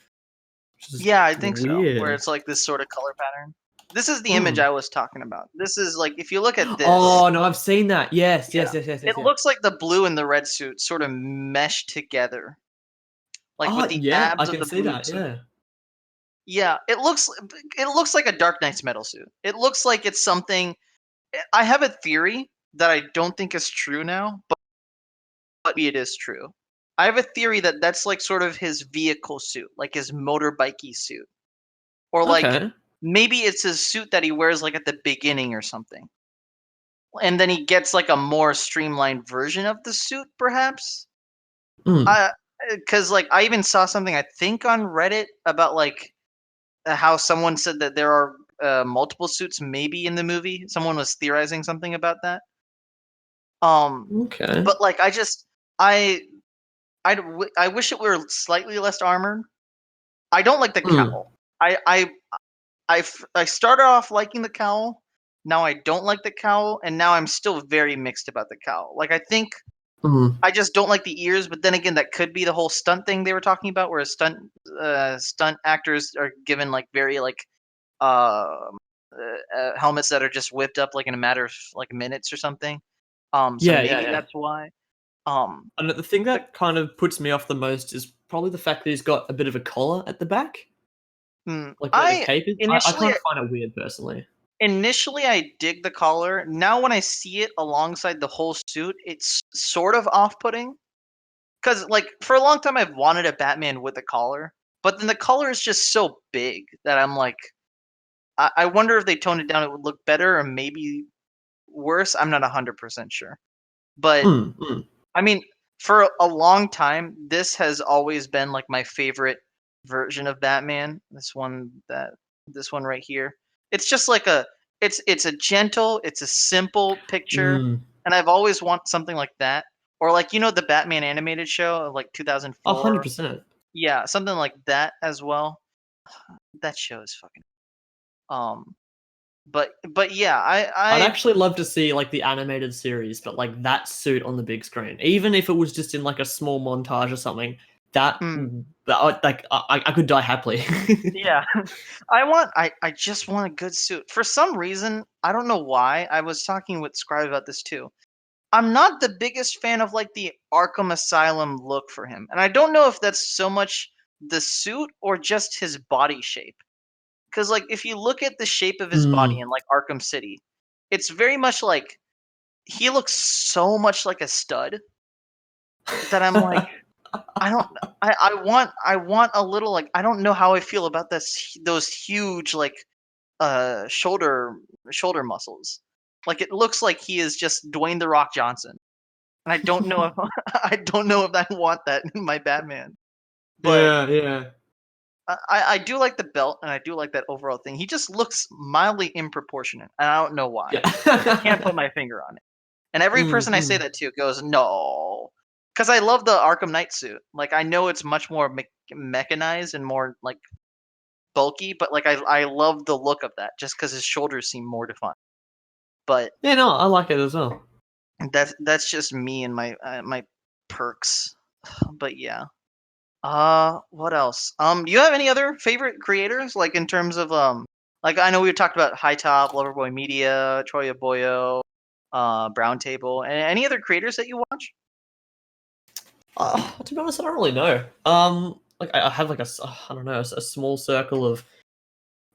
Which is yeah, I think so. Where weird. it's like this sort of color pattern. This is the image Hmm. I was talking about. This is like if you look at this, Oh no, I've seen that. Yes, yeah, yes, yes, yes, yes, it yes. looks like the blue and the red suit sort of mesh together, like with Oh the yeah, I abs of can the see blue that. suit. Yeah. Yeah, it looks like a Dark Knight's metal suit. It looks like it's something. I have a theory that I don't think is true now, but maybe it is true. I have a theory that that's like sort of his vehicle suit, like his motorbikey suit, or like Okay. maybe it's his suit that he wears like at the beginning or something, and then he gets like a more streamlined version of the suit, perhaps. Hmm. I because like I even saw something I think on Reddit about like how someone said that there are multiple suits maybe in the movie. Someone was theorizing something about that. Um, Okay. but like I I wish it were slightly less armored. I don't like the Hmm. cowl. I started off liking the cowl. Now I don't like the cowl, and now I'm still very mixed about the cowl. Like I think Hmm. I just don't like the ears, but then again, that could be the whole stunt thing they were talking about, where stunt actors are given like very like um helmets that are just whipped up like in a matter of like minutes or something. So Yeah, yeah, maybe yeah. that's why. Um, And the thing the, that kind of puts me off the most is probably the fact that he's got a bit of a collar at the back, like where the I cape is. I initially kind of find it weird personally. Initially, I dig the collar. Now, when I see it alongside the whole suit, it's sort of off-putting. Because, like, for a long time, I've wanted a Batman with a collar, but then the collar is just so big that I'm like, I wonder if they toned it down, it would look better or maybe worse. I'm not 100% sure. But Hmm. Hmm. I mean, for a long time, this has always been like my favorite version of Batman. This one right here. It's just like it's a gentle, it's a simple picture, Hmm. and I've always want something like that. Or like the Batman animated show of like A hundred 2004. percent. Yeah, something like that as well. That show is fucking um but yeah, I'd I actually love to see like the animated series, but like that suit on the big screen, even if it was just in like a small montage or something. That, mm, like I could die happily. yeah. I just want a good suit. For some reason, I don't know why. I was talking with Scribe about this too. I'm not the biggest fan of like the Arkham Asylum look for him. And I don't know if that's so much the suit or just his body shape. Cuz like if you look at the shape of his body Hmm. in like Arkham City, it's very much like he looks so much like a stud that I'm like I don't I want a little like I don't know how I feel about those huge like shoulder muscles. Like it looks like he is just Dwayne the Rock Johnson. And I don't know if I don't know if I want that in my Batman. But Yeah, yeah, I do like the belt and I do like that overall thing. He just looks mildly improportionate, and I don't know why. I can't put yeah. my finger on it. And every Mm, person I say mm. that to goes, "No," because I love the Arkham Knight suit. Like I know it's much more mechanized and more like bulky, but like I love the look of that just because his shoulders seem more defined. But Yeah, no, I like it as well. that's just me and my perks. But yeah. What else? Do you have any other favorite creators like in terms of like I know we talked about High Top, Loverboy Media, Troya Boyo, Brown Table, and any other creators that you watch? To be honest, I don't really know. Like I have like I don't know, a small circle of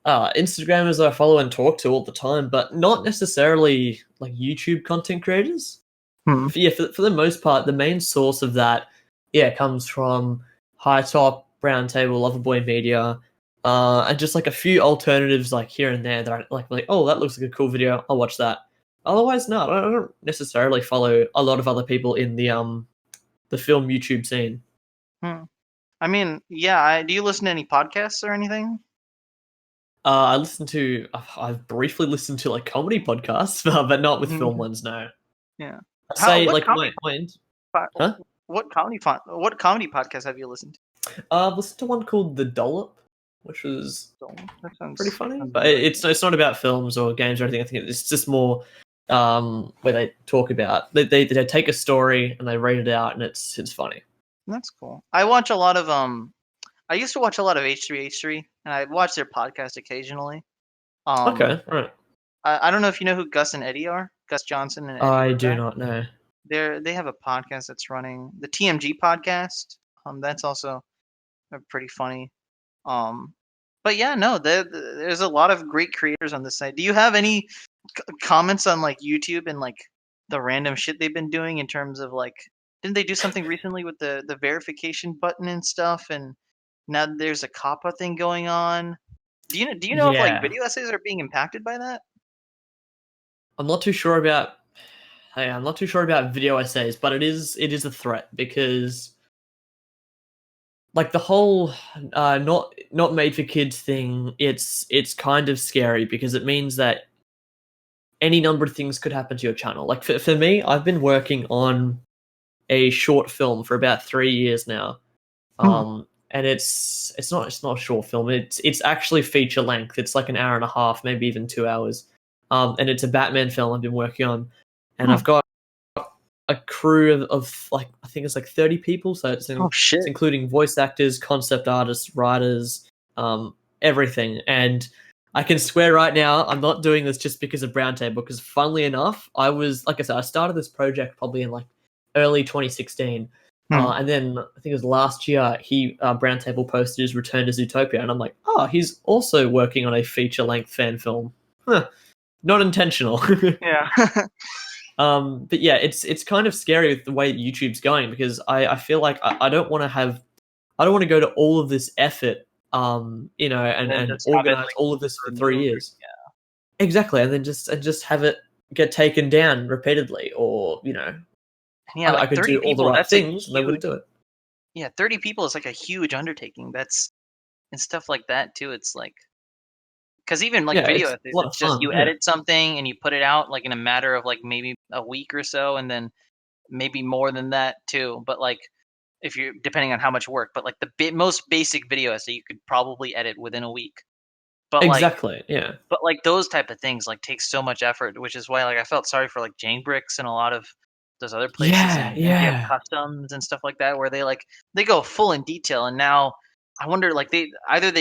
Instagrammers I follow and talk to all the time, but not necessarily like YouTube content creators. Hmm. Yeah, for the most part, the main source of that, yeah, comes from High Top, Brown Table, Loverboy Media, and just like a few alternatives like here and there that I like, oh, that looks like a cool video, I'll watch that. Otherwise, no, I don't necessarily follow a lot of other people in the film YouTube scene. Hmm. I mean, yeah. Do you listen to any podcasts or anything? I listen to. I've briefly listened to like comedy podcasts, but not with film ones. No, Yeah. I'd say What like comedy po- huh? what comedy podcast have you listened I've listened to one called The Dollop, which was to? That pretty funny, sounds but interesting. it's not about films or games or anything. I think it's just more where they talk about they take a story and they read it out, and it's funny. That's cool. I watch a lot of I used to watch a lot of H3H3, and I watch their podcast occasionally. Um, Okay, right. I don't know if you know who Gus and Eddie are. Gus Johnson and Eddie I do Burback. not know. They have a podcast that's running the TMG podcast. That's also pretty funny. Um, but yeah, no, there's a lot of great creators on this site. Do you have any comments on like YouTube and like the random shit they've been doing in terms of like, didn't they do something recently with the verification button and stuff? And now there's a COPPA thing going on. Do you know if like Yeah, video essays are being impacted by that? I'm not too sure about. Hey, I'm not too sure about video essays, but it is a threat because like the whole not made for kids thing. It's kind of scary because it means that any number of things could happen to your channel. Like for me, I've been working on a short film for about 3 years now. Hmm. And it's not a short film. It's actually feature length. It's like an hour and a half, maybe even 2 hours. And it's a Batman film I've been working on, and Hmm. I've got a crew of like I think it's like 30 people. So Oh it's shit. including voice actors, concept artists, writers, everything. And I can swear right now, I'm not doing this just because of Brown Table. Because funnily enough, I was like I said, I started this project probably in like early 2016. Hmm. And then I think it was last year, he Brown Table posted his return to Zootopia, and I'm like, oh, he's also working on a feature length fan film. Huh, not intentional. Yeah. But yeah, it's kind of scary with the way YouTube's going because I feel like I don't want to have I don't want to go to all of this effort, And then and just have it organize like all of this for three removed. years. Exactly, and then just have it get taken down repeatedly, or Yeah, I like could 30 do all the people, right that's a things and they wouldn't huge do it. yeah, 30 people is like a huge undertaking. That's and stuff like that too. It's like because even like Yeah, video it's essays, a lot of it's just fun. you Yeah, edit something and you put it out like in a matter of like maybe a week or so, and then maybe more than that too. But like if you're depending on how much work, but like the most basic video essay you could probably edit within a week. But like exactly. Yeah, those type of things like take so much effort, which is why like I felt sorry for like Jane Bricks and a lot of those other places yeah, and MGF yeah. Customs and stuff like that, where they go full in detail. And now I wonder like they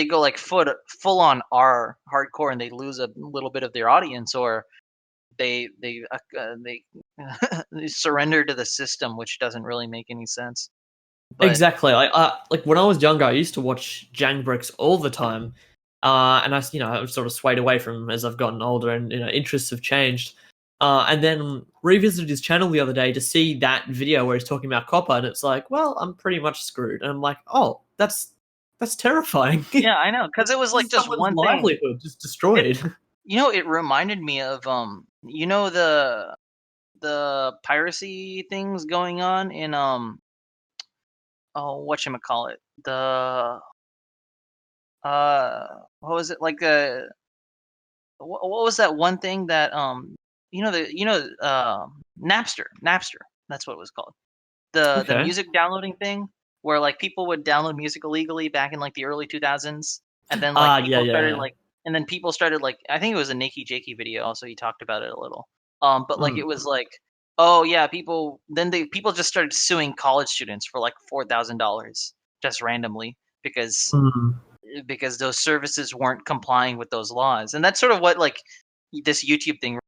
go like full on R hardcore and they lose a little bit of their audience, or they they surrender to the system, which doesn't really make any sense. But Exactly. Like when I was younger, I used to watch Jang Bricks all the time, and I've sort of swayed away from him as I've gotten older, and interests have changed. And then revisited his channel the other day to see that video where he's talking about copper, and it's like, well, I'm pretty much screwed. And I'm like, oh, that's terrifying. yeah, I know this because it was like is just someone's one thing. livelihood just It destroyed. it reminded me of the piracy things going on in oh whatchamacallit, the what was it like what was that one thing that Napster, that's what it was called, the Okay. music downloading thing where like people would download music illegally back in like the early 2000s, and then like Yeah, people yeah, started yeah. like and then people started like I think it was a Nikki Jakey video also, he talked about it a little, but like Mm, it was like, oh yeah, people just started suing college students for like $4,000 just randomly because mm. those services weren't complying with those laws. And that's sort of what like this YouTube thing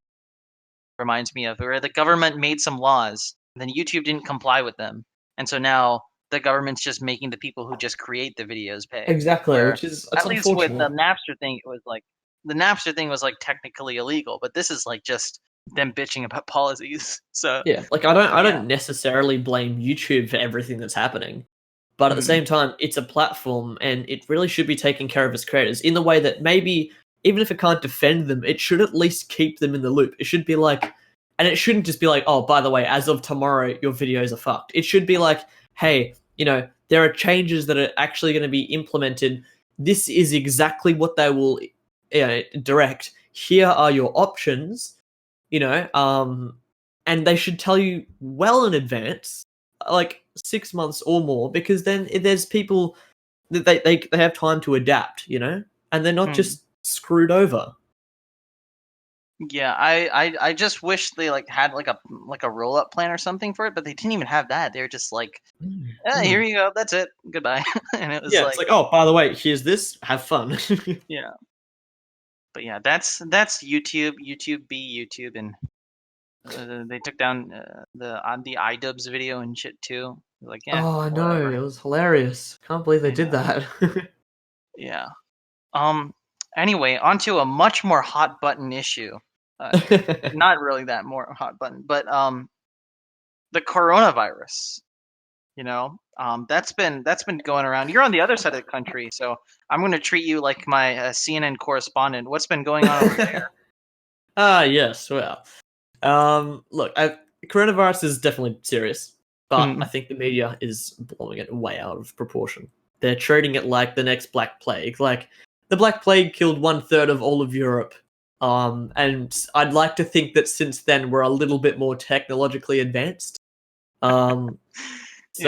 reminds me of, where the government made some laws, and then YouTube didn't comply with them, and so now the government's just making the people who just create the videos pay. Exactly, Where which is it's at least with the unfortunate. Napster thing, it was like the Napster thing was like technically illegal, but this is like just them bitching about policies. So Yeah, like I yeah. don't necessarily blame YouTube for everything that's happening, but at the Mhm. same time, it's a platform and it really should be taking care of its creators in the way that maybe even if it can't defend them, it should at least keep them in the loop. It should be like, And it shouldn't just be like, oh, by the way, as of tomorrow, your videos are fucked. It should be like, hey, there are changes that are actually going to be implemented. This is exactly what they will direct. Here are your options, and they should tell you well in advance, like 6 months or more, because then there's people that they have time to adapt, and they're not just screwed over. Yeah, I just wish they like had like a roll up plan or something for it, but they didn't even have that. They were just like, here you go, that's it, goodbye. And it was Yeah, it's like, like, oh, by the way, here's this. Have fun. yeah. But yeah, that's YouTube be YouTube, and they took down the iDubbbz video and shit too. Like, yeah, Oh, I know. whatever. It was hilarious. Can't believe they I did know. that. Yeah. Um. Anyway, onto a much more hot button issue. Uh, Not really that more hot button, but the coronavirus. That's been going around. You're on the other side of the country, so I'm going to treat you like my CNN correspondent. What's been going on over there? Yes. Well, look, coronavirus is definitely serious, but I think the media is blowing it way out of proportion. They're treating it like the next Black Plague. Like, the Black Plague killed 1/3 of all of Europe. And I'd like to think that since then we're a little bit more technologically advanced. Yeah.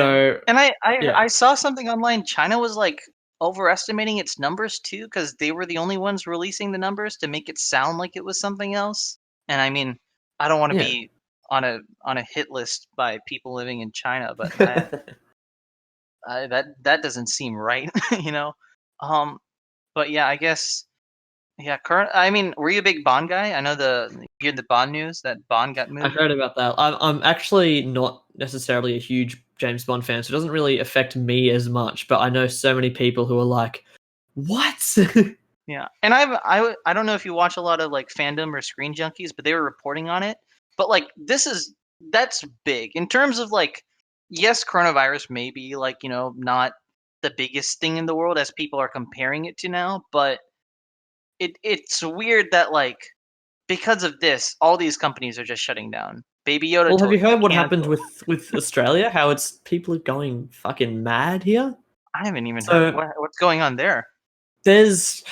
So And I, I yeah, I saw something online. China was like overestimating its numbers too, because they were the only ones releasing the numbers to make it sound like it was something else. And I mean, I don't want to yeah. be on a hit list by people living in China, but that doesn't seem right, you know. Um, but yeah, I guess yeah. Current. I mean, were you a big Bond guy? I know you heard the Bond news that Bond got I moved. heard about that. I'm actually not necessarily a huge James Bond fan, so it doesn't really affect me as much. But I know so many people who are like, "What?" Yeah, and I don't know if you watch a lot of like fandom or Screen Junkies, but they were reporting on it. But like that's big in terms of like, yes, coronavirus may be like not the biggest thing in the world as people are comparing it to now, but it's weird that like because of this, all these companies are just shutting down. Baby Yoda Well, have you heard what happened canceled. with Australia? How it's people are going fucking mad here. I haven't even heard So what's going on there. there's,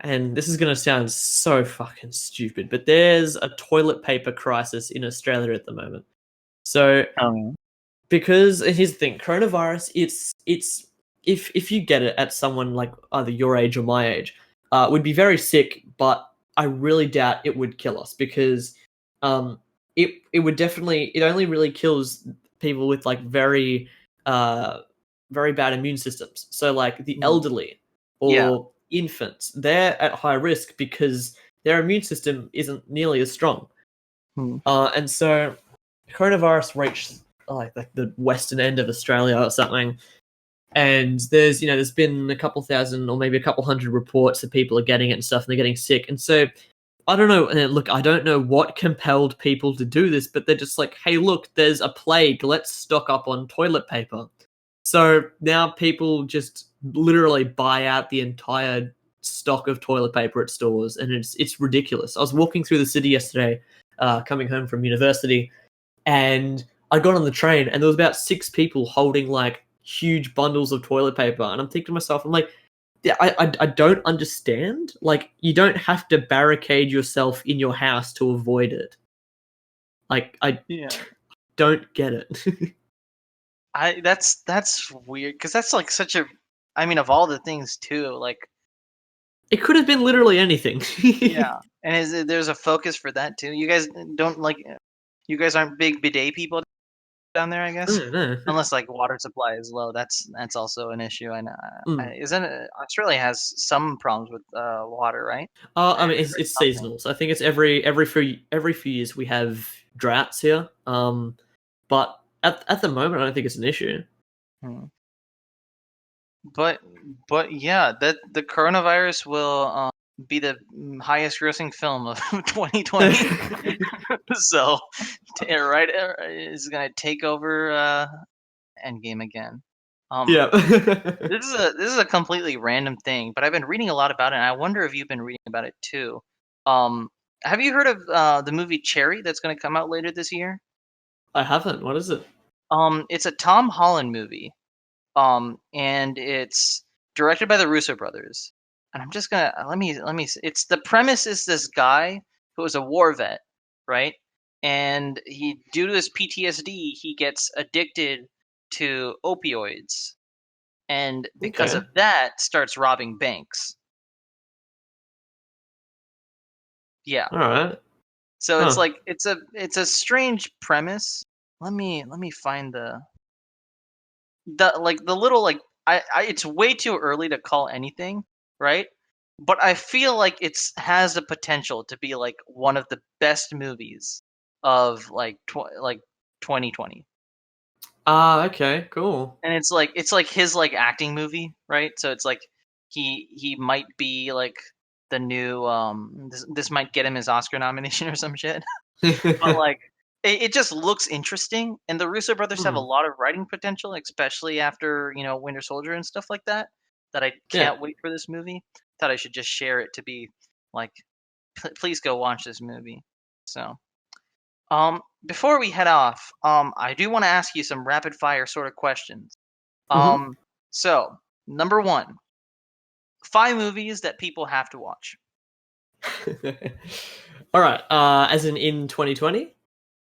and this is gonna sound so fucking stupid, but there's a toilet paper crisis in Australia at the moment. So Um, because here's the thing, coronavirus, it's if you get it at someone like either your age or my age, would be very sick, but I really doubt it would kill us because it would definitely, it only really kills people with like very bad immune systems. So like the mm, elderly yeah. or infants, they're at high risk because their immune system isn't nearly as strong. Mm, And so coronavirus reached like the western end of Australia or something, and there's been a couple thousand or maybe a couple hundred reports that people are getting it and stuff, and they're getting sick. And so I don't know. And look, I don't know what compelled people to do this, but they're just like, hey, look, there's a plague. Let's stock up on toilet paper. So now people just literally buy out the entire stock of toilet paper at stores, and it's ridiculous. I was walking through the city yesterday, coming home from university, and I got on the train, and there was about 6 people holding like huge bundles of toilet paper, and I'm thinking to myself, I'm like, yeah, I don't understand. Like, you don't have to barricade yourself in your house to avoid it. Like, I yeah. don't get it. That's weird because that's like such a. I mean, of all the things too, like It could have been literally anything. yeah, and there's a focus for that too. You guys don't like. You guys aren't big bidet people down there, I I guess. don't know. Unless like water supply is low, that's also an issue. And Mm. isn't it, Australia has some problems with water, right? I I mean, heard it's something. seasonal, so I think it's every few years we have droughts here. But at the moment, I don't think it's an issue. Hmm. But but yeah, that the coronavirus will be the highest grossing film of 2020. So right is gonna take over Endgame again. Um, Yeah. this is a completely random thing, but I've been reading a lot about it, and I wonder if you've been reading about it too. Um, Have you heard of the movie Cherry that's going to come out later this year? I haven't. What is it? It's a Tom Holland movie. And it's directed by the Russo brothers. And I'm just gonna let me. It's the premise is this guy who was a war vet, right? And he, due to his PTSD, he gets addicted to opioids, and because Okay. of that, starts robbing banks. Yeah. All right. So it's Huh. like it's a strange premise. Let me find the little like I it's way too early to call anything, right? But I feel like it's has the potential to be like one of the best movies of like 2020. Ah, okay, cool. And it's like his like acting movie, right? So it's like he might be like the new this might get him his Oscar nomination or some shit. But like it just looks interesting, and the Russo brothers have a Hmm. lot of writing potential, especially after Winter Soldier and stuff like that. That I Yeah. can't wait for this movie. Thought I should just share it to be like, please go watch this movie. So, before we head off, I do want to ask you some rapid fire sort of questions. Hmm. Um, so number one, 5 movies that people have to watch. All right. As in 2020,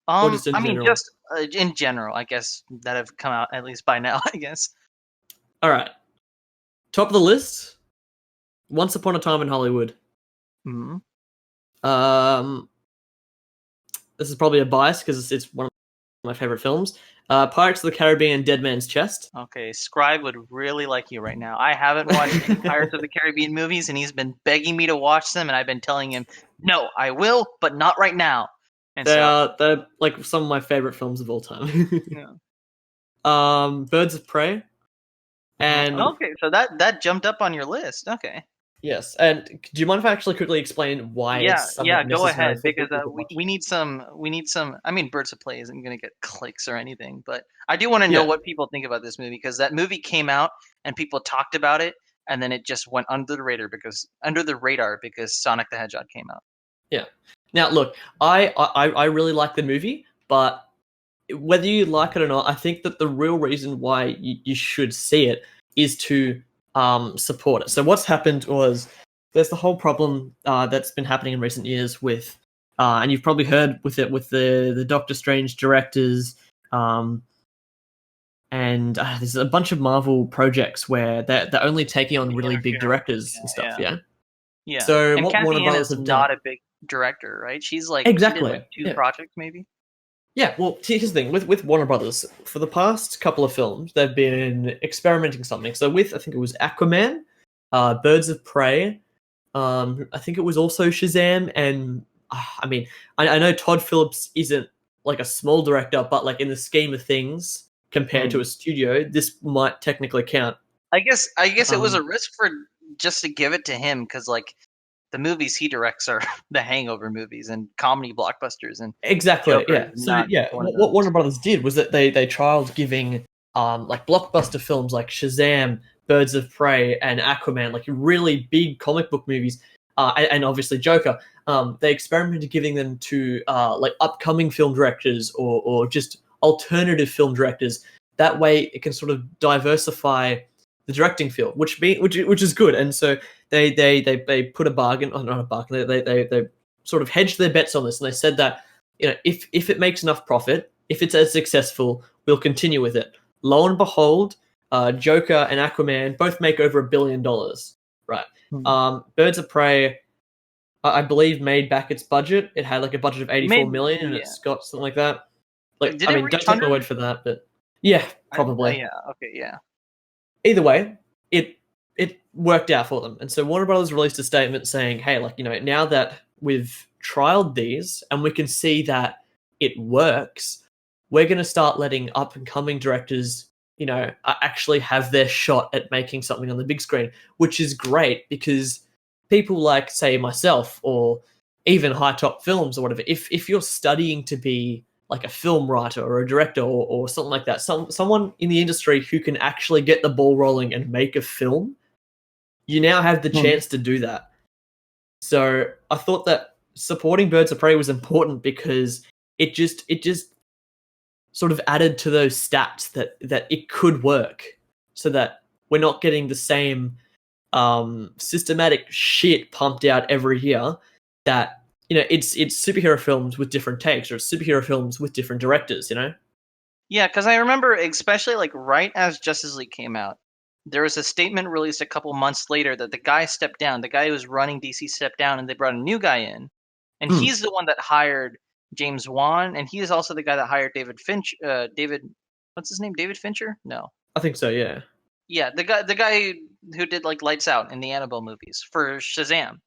or just in I mean, general? just in general, I guess that have come out at least by now. I guess. All right. Top of the list. Once Upon a Time in Hollywood. Mhm. Um, this is probably a bias because it's one of my favorite films. Pirates of the Caribbean and Dead Man's Chest. Okay, Scribe would really like you right now. I haven't watched any Pirates of the Caribbean movies, and he's been begging me to watch them, and I've been telling him, no, I will, but not right now. And so, They're like some of my favorite films of all time. yeah. Birds of Prey, and Okay, so that jumped up on your list. Okay. yes, and do you mind if I actually quickly explain why Yeah, it's yeah, somewhat go necessary ahead for because people to we, watch we it? need some. I mean, Birds of Prey isn't gonna get clicks or anything, but I do want to know Yeah, what people think about this movie because that movie came out and people talked about it, and then it just went under the radar because Sonic the Hedgehog came out. yeah. Now, look, I really like the movie, but whether you like it or not, I think that the real reason why you should see it is to support it. So what's happened was there's the whole problem that's been happening in recent years with, and you've probably heard with it with the Doctor Strange directors, um, and there's a bunch of Marvel projects where they're only taking on really big Interfering. directors and Yeah, stuff. yeah, Yeah. yeah. So And what Warner Kathy Ann Brothers is have done not a big director, right? She did like exactly. 2 projects maybe. Yeah, well, here's the thing with Warner Brothers. For the past couple of films, they've been experimenting something. So with I think it was Aquaman, Birds of Prey. I think it was also Shazam, and I mean, I know Todd Phillips isn't like a small director, but like in the scheme of things, compared to Hmm. a studio, this might technically count. I guess it was a Um, risk for just to give it to him because like the movies he directs are the Hangover movies and comedy blockbusters, and Exactly. Joker Yeah. is So not yeah, one of what Warner those. Brothers did was that they trialed giving like blockbuster films like Shazam, Birds of Prey, and Aquaman, like really big comic book movies, and obviously Joker. They experimented giving them to like upcoming film directors or just alternative film directors. That way, it can sort of diversify the directing field, which is good. And so they put a bargain, oh, not a bargain. They sort of hedged their bets on this, and they said that if it makes enough profit, if it's as successful, we'll continue with it. Lo and behold, Joker and Aquaman both make over $1 billion. Right. Hmm. Birds of Prey, I believe, made back its budget. It had like a budget of It 84 made million, and yeah. it's got something like that. Like, Did I it mean, reach don't take my 100? word for that, but yeah, probably. Yeah. Okay. Yeah. Either way, it worked out for them. And so Warner Brothers released a statement saying, "Hey, like now that we've trialed these and we can see that it works, we're going to start letting up and coming directors, actually have their shot at making something on the big screen, which is great because people like, say, myself or even High Top Films or whatever, if you're studying to be like a film writer or a director or something like that, someone in the industry who can actually get the ball rolling and make a film, you now have the Hmm. chance to do that. So I thought that supporting Birds of Prey was important because it just sort of added to those stats that it could work, so that we're not getting the same systematic shit pumped out every year. That, it's superhero films with different takes, or it's superhero films with different directors. Yeah, because I remember, especially like right as Justice League came out, there was a statement released a couple months later that the guy stepped down. The guy who was running DC stepped down, and they brought a new guy in, and Hmm. he's the one that hired James Wan, and he is also the guy that hired David Finch. David, what's his name? David Fincher? No. I think so. Yeah. Yeah, the guy who did like Lights Out in the Annabelle movies for Shazam,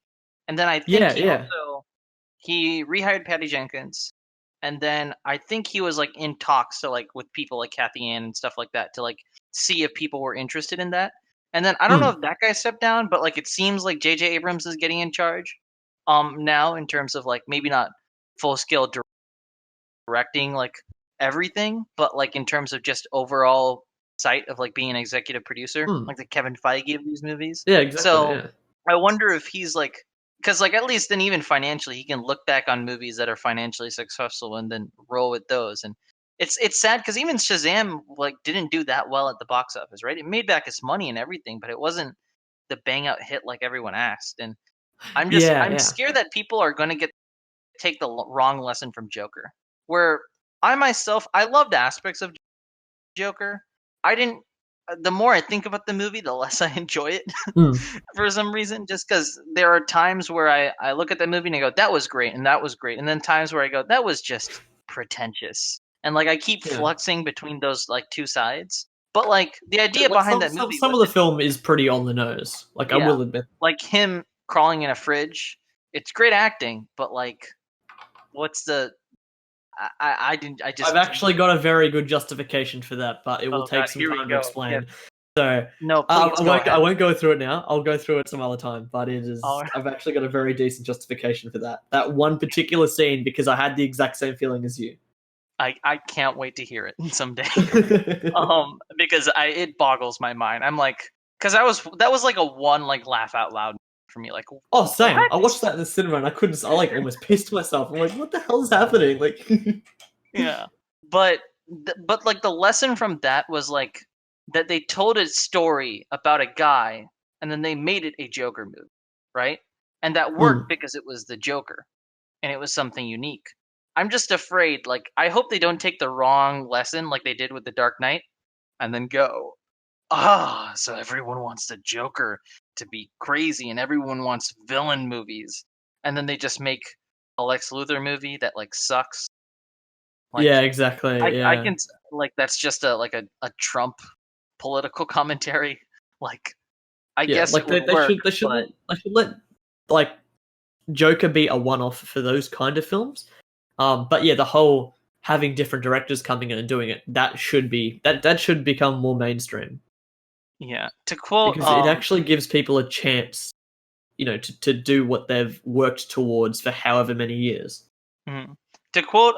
and then I think Yeah. he Yeah. also he rehired Patty Jenkins, and then I think he was like in talks to like with people like Kathy Ann and stuff like that to like see if people were interested in that. And then I don't know Hmm. if that guy stepped down, but like it seems like J.J. Abrams is getting in charge now in terms of like maybe not full scale directing like everything, but like in terms of just overall sight of like being an executive producer, Hmm. like the Kevin Feige of these movies. Yeah. Exactly. So Yeah. I wonder if he's like, because like at least then even financially, he can look back on movies that are financially successful and then roll with those. And it's sad because even Shazam like didn't do that well at the box office, right? It made back its money and everything, but it wasn't the bang out hit like everyone asked. And Yeah. I'm Yeah. scared that people are going to get take the wrong lesson from Joker. Where I myself I loved aspects of Joker. I didn't. The more I think about the movie, the less I enjoy it Hmm. for some reason. Just because there are times where I look at the movie and I go, "That was great," and that was great, and then times where I go, "That was just pretentious," and like I keep Yeah. fluxing between those like two sides. But like the idea Like behind some that some movie some was of the that film is pretty on the nose. Like, I yeah, will admit. like him crawling in a fridge. It's great acting, but like, what's the I didn't I I've just actually got a very good justification for that, but it will oh take god, some here we time to go. Yes, explain. So no, please I go won't. I ahead. won't go through it now. I'll go through it some other time. But it Oh, is. I've actually got a very decent justification for that. That one particular scene, because I had the exact same feeling as you. I can't wait to hear it someday. Because it boggles my mind. I'm like, because that was like a one like laugh out loud for me. Like, Oh, same. what? I watched that in the cinema and I couldn't. I like almost pissed myself. I'm like, what the hell is happening? Like, Yeah, but but like the lesson from that was like that they told a story about a guy and then they made it a Joker movie, right? And that worked hmm. because it was the Joker and it was something unique. I'm just afraid, like, I hope they don't take the wrong lesson like they did with The Dark Knight and then go, so everyone wants the Joker to be crazy and everyone wants villain movies. And then they just make a Lex Luthor movie that like sucks. Like Yeah, exactly. I Yeah, can like that's just a Trump political commentary. Like I yeah. guess it Like would they work, should. They should. but They should let like Joker be a one-off for those kind of films. But yeah, the whole having different directors coming in and doing it, that should become more mainstream, yeah. To quote because it actually gives people a chance, to do what they've worked towards for however many years. mhm. To quote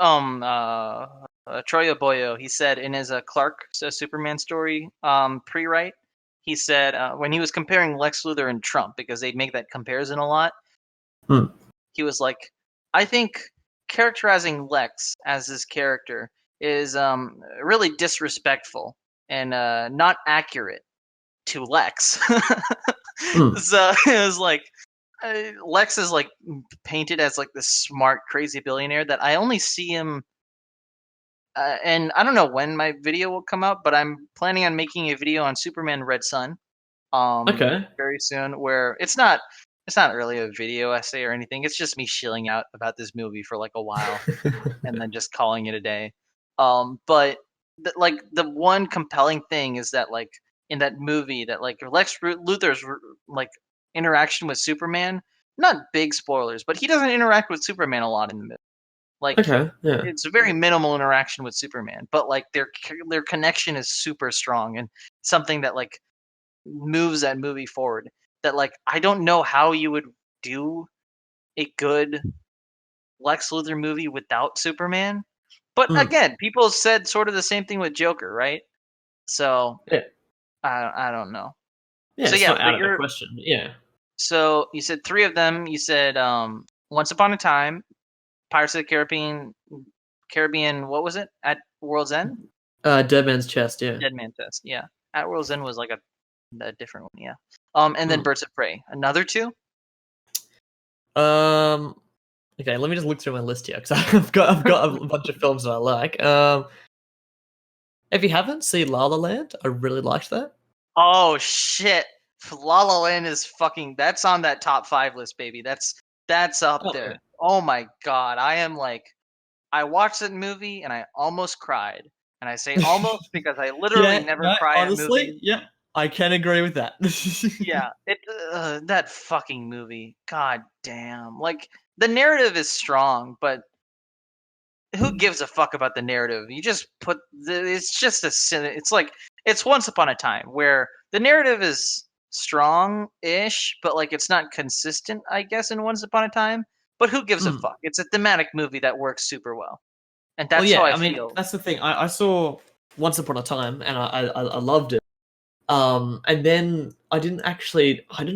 Troy Boyo, he said in his Clark Superman story pre-write, he said when he was comparing Lex Luthor and Trump because they make that comparison a lot, Hmm. he was like, I think characterizing Lex as this character is really disrespectful and not accurate to Lex. Hmm. So it was like Lex is like painted as like this smart, crazy billionaire that I only see him. And I don't know when my video will come out, but I'm planning on making a video on Superman Red Sun Okay. very soon where it's not really a video essay or anything. It's just me shilling out about this movie for like a while and then just calling it a day. But like the one compelling thing is that like in that movie that like Luthor's like interaction with Superman, not big spoilers, but he doesn't interact with Superman a lot in the movie. Like Okay. Yeah. it's a very minimal interaction with Superman, but like their connection is super strong and something that like moves that movie forward. That like I don't know how you would do a good Lex Luthor movie without Superman. But Hmm. again, people said sort of the same thing with Joker, right? So Yeah. I don't know. Yeah. So It's yeah, not but out of the you're question. Yeah. so you said three of them. You said Once Upon a Time, Pirates of the Caribbean. What was it? At World's End? Dead Man's Chest, yeah. Dead Man Test. Yeah. At World's End was like a different one. Yeah. And then Mm. Birds of Prey. Another two. Okay, let me just look through my list here because I've got a bunch of films that I like. If you haven't seen La La Land, I really liked that. Oh shit! La La Land is fucking. That's on that top 5 list, baby. That's up Oh yeah. there. Oh my god, I am like, I watched that movie and I almost cried, and I say almost because I literally Yeah, never no, cry at honestly, movies. yeah, I can agree with that. Yeah, that fucking movie. God damn. Like the narrative is strong, but who gives a fuck about the narrative? You just put it's just a sin. It's like it's Once Upon a Time where the narrative is strong-ish, but like it's not consistent, I guess, in Once Upon a Time. But who gives a Mm. fuck? It's a thematic movie that works super well, and Well, that's how yeah, I I mean feel. that's the thing. I saw Once Upon a Time and I loved it. And then I didn't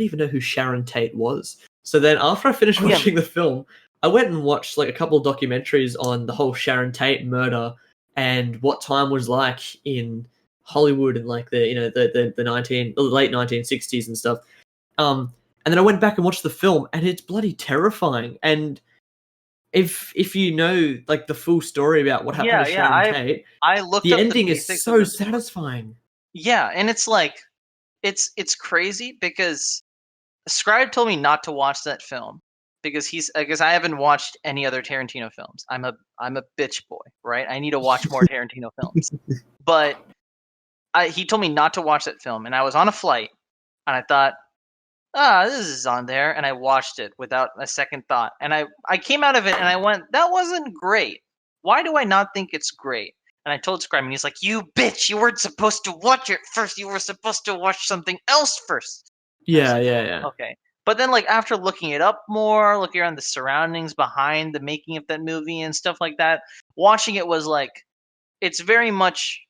even know who Sharon Tate was. So then after I finished Oh yeah, watching the film, I went and watched like a couple of documentaries on the whole Sharon Tate murder and what time was like in Hollywood and like the late 1960s and stuff. And then I went back and watched the film and it's bloody terrifying. And if you know like the full story about what happened yeah, to yeah. Sharon Tate, I looked the up the ending is basics of so the story. satisfying. Yeah, and it's like it's crazy because Scribe told me not to watch that film because I haven't watched any other Tarantino films. I'm a bitch boy, right? I need to watch more Tarantino films. But he told me not to watch that film, and I was on a flight, and I thought, this is on there, and I watched it without a second thought, and I came out of it, and I went, that wasn't great. Why do I not think it's great? And I told Scribe, and he's like, you bitch, you weren't supposed to watch it first. You were supposed to watch something else first. And I was Yeah, like, yeah, yeah. okay. But then, like, after looking it up more, looking around the surroundings behind the making of that movie and stuff like that, watching it was like, it's very much.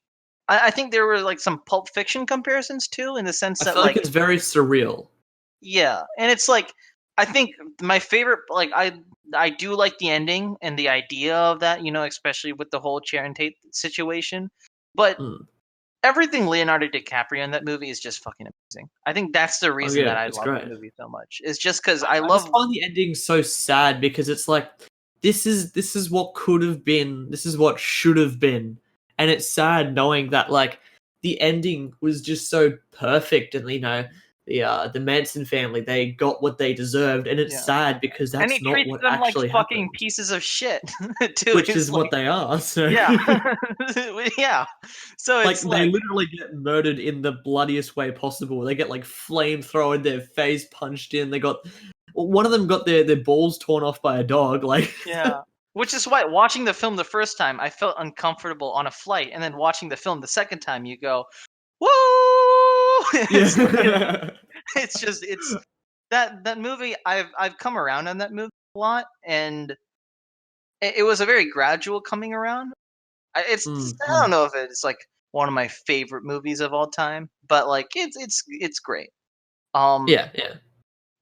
I think there were like some Pulp Fiction comparisons too, in the sense I that feel like like, it's very surreal. yeah, and it's like, I think my favorite, like, I do like the ending and the idea of that, especially with the whole Sharon Tate situation, but Mm. everything Leonardo DiCaprio in that movie is just fucking amazing. I think that's the Oh reason yeah, that I it's love that great. movie so much. Is just because I I just love. find the ending so sad because it's like this is what could have been, this is what should have been, and it's sad knowing that like the ending was just so perfect, and the Manson family, they got what they deserved, and it's Yeah, sad because and that's he not treats what them like actually fucking happened, pieces of shit too. which It's is what like, they are. So yeah, yeah. So like it's they like, literally get murdered in the bloodiest way possible. They get like flamethrowered, their face punched in. They got one of them got their balls torn off by a dog. Like yeah. Which is why watching the film the first time, I felt uncomfortable on a flight, and then watching the film the second time, you go, "Woo!" yeah, It's just that movie. I've come around on that movie a lot, and it was a very gradual coming around. I mm. don't know if it's like one of my favorite movies of all time, but like it's great. Um, Yeah, yeah.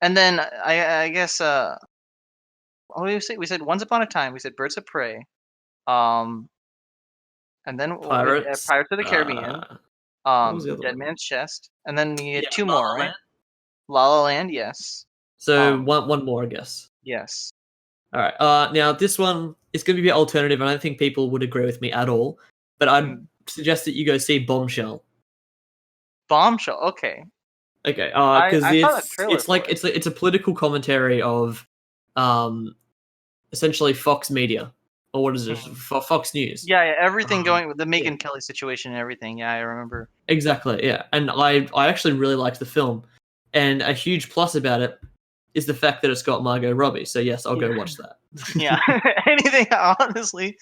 and then I guess what did we say? We said Once Upon a Time. We said Birds of Prey. Um, and then Pirates. Pirates of the Caribbean. What was the other Dead one? Man's Chest, and then you had Yeah, two La more, La right? Land. La La Land, yes. So Um, one more, I guess. yes. All right. Now this one is going to be alternative. I don't think people would agree with me at all, but I'd Mm. suggest that you go see Bombshell. Bombshell. Okay. Okay. Because I saw the trailer it's like for it. it's a political commentary of, um, essentially Fox Media, or what is it? Mhm. Fox News. Yeah, yeah, everything Um, going with the yeah. Megan Kelly situation and everything. Yeah, I remember. Exactly. Yeah. And I actually really liked the film, and a huge plus about it is the fact that it's got Margot Robbie. So yes, I'll Yeah, go watch that. yeah. Anything, honestly.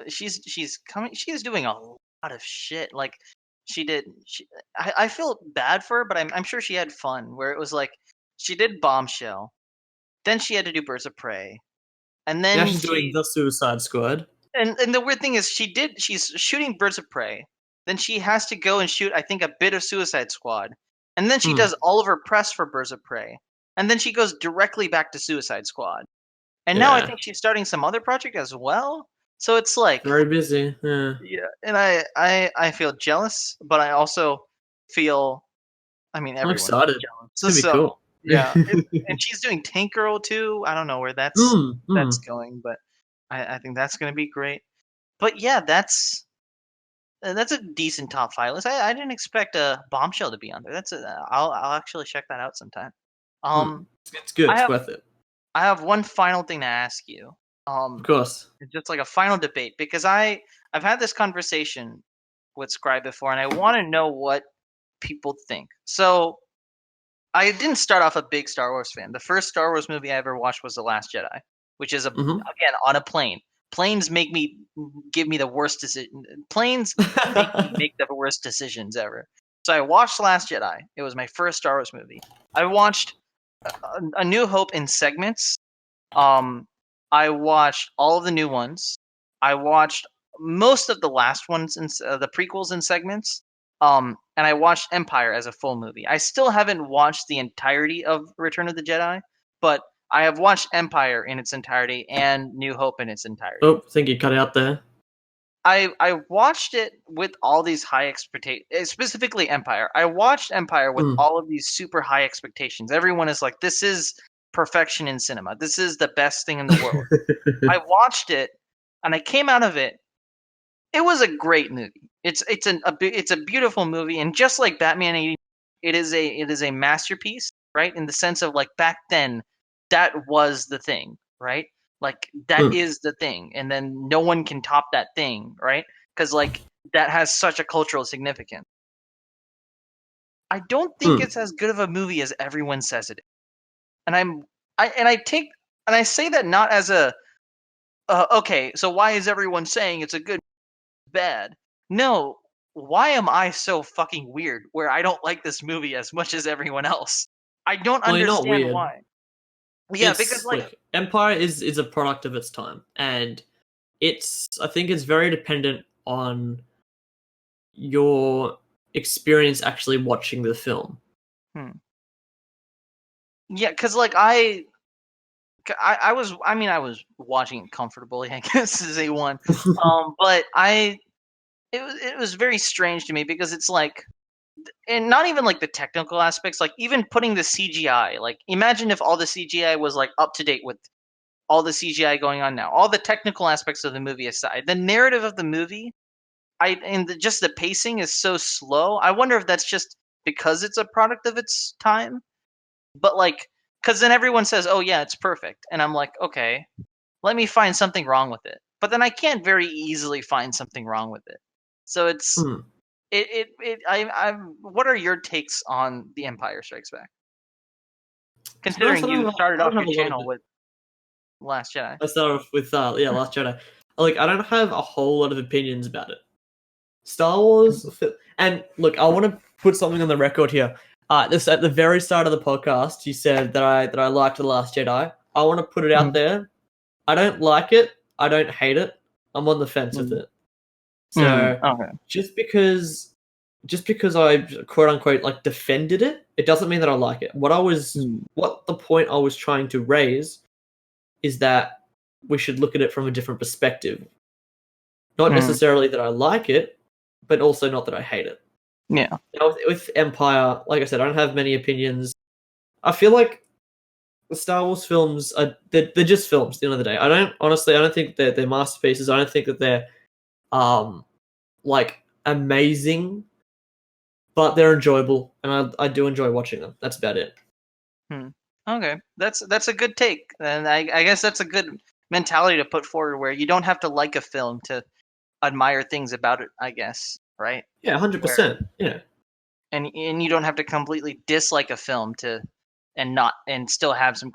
She's coming. She's doing a lot of shit. Like she did. I feel bad for her, but I'm sure she had fun. Where it was like she did Bombshell, then she had to do Birds of Prey, and Now then she's doing she The Suicide Squad. and the weird thing is she's shooting Birds of Prey, then she has to go and shoot I think a bit of Suicide Squad, and then she Hmm. does all of her press for Birds of Prey. and then she goes directly back to Suicide Squad. And now I Yeah. think she's starting some other project as well. So it's like, Very busy. Yeah. yeah, and I feel jealous, but I also feel, I mean, I'm everyone feels excited. jealous. It's gonna be So cool. yeah, and she's doing Tank Girl too. I don't know where that's going, but I think that's gonna be great. But yeah, that's a decent top 5 list. I didn't expect a Bombshell to be on there. That's I'll actually check that out sometime. Mm. Um, It's good. I It's have worth it. I have one final thing to ask you. Of Um, course. it's just like a final debate because I've had this conversation with Scribe before, and I want to know what people think. So I didn't start off a big Star Wars fan. The first Star Wars movie I ever watched was The Last Jedi, which is Mm-hmm. again on a plane. Planes give me the worst decision. Planes make me make the worst decisions ever. So I watched The Last Jedi. It was my first Star Wars movie. I watched A New Hope in segments. Um, I watched all of the new ones. I watched most of the last ones in the prequels in segments. And I watched Empire as a full movie. I still haven't watched the entirety of Return of the Jedi, but I have watched Empire in its entirety and New Hope in its entirety. Oh, I think you cut out there. I watched it with all these high expectations, specifically Empire. I watched Empire with Mm. all of these super high expectations. Everyone is like, "This is perfection in cinema. This is the best thing in the world." I watched it, and I came out of it. It was a great movie. It's a beautiful movie, and just like Batman 80, it is a masterpiece, right? In the sense of like back then, that was the thing, right? Like that Mm. is the thing, and then no one can top that thing, right? Because like that has such a cultural significance. I don't think Mm. it's as good of a movie as everyone says it is. And I take and I say that not as a okay, so why is everyone saying it's a good bad? No, why am I so fucking weird where I don't like this movie as much as everyone else? I don't Well, you're not understand weird. why. Yeah, because It's like, look, Empire is a product of its time, and I think it's very dependent on your experience actually watching the film. hmm. Yeah, because like I was, I mean, I was watching it comfortably. I guess is a one, but it was very strange to me because it's like, and not even like the technical aspects, like even putting the CGI. Like, imagine if all the CGI was like up to date with all the CGI going on now, all the technical aspects of the movie aside, the narrative of the movie, just the pacing is so slow. I wonder if that's just because it's a product of its time, but like, because then everyone says, "Oh yeah, it's perfect," and I'm like, okay, let me find something wrong with it. But then I can't very easily find something wrong with it. So it's Mm. what are your takes on The Empire Strikes Back? To be honest, Considering you started I don't off have your a lot of. channel with Last Jedi. Let's start off with Last Jedi. Like, I don't have a whole lot of opinions about it. Star Wars, and look, I want to put something on the record here. This at the very start of the podcast, you said that I liked The Last Jedi. I want to put it out Mm, there. I don't like it. I don't hate it. I'm on the fence with mm, it. So okay. just because I quote unquote like defended it, it doesn't mean that I like it. Mm, What the point I was trying to raise is that we should look at it from a different perspective. Not mm, necessarily that I like it, but also not that I hate it. yeah. Now, with Empire, like I said, I don't have many opinions. I feel like the Star Wars films they're just films at the end of the day. I don't think they're masterpieces. I don't think that they're um like amazing, but they're enjoyable, and I do enjoy watching them. That's about it. Hmm. Okay, that's a good take, and I guess that's a good mentality to put forward, where you don't have to like a film to admire things about it. I guess, right? Yeah, Where 100%. Yeah, and you don't have to completely dislike a film to and not and still have some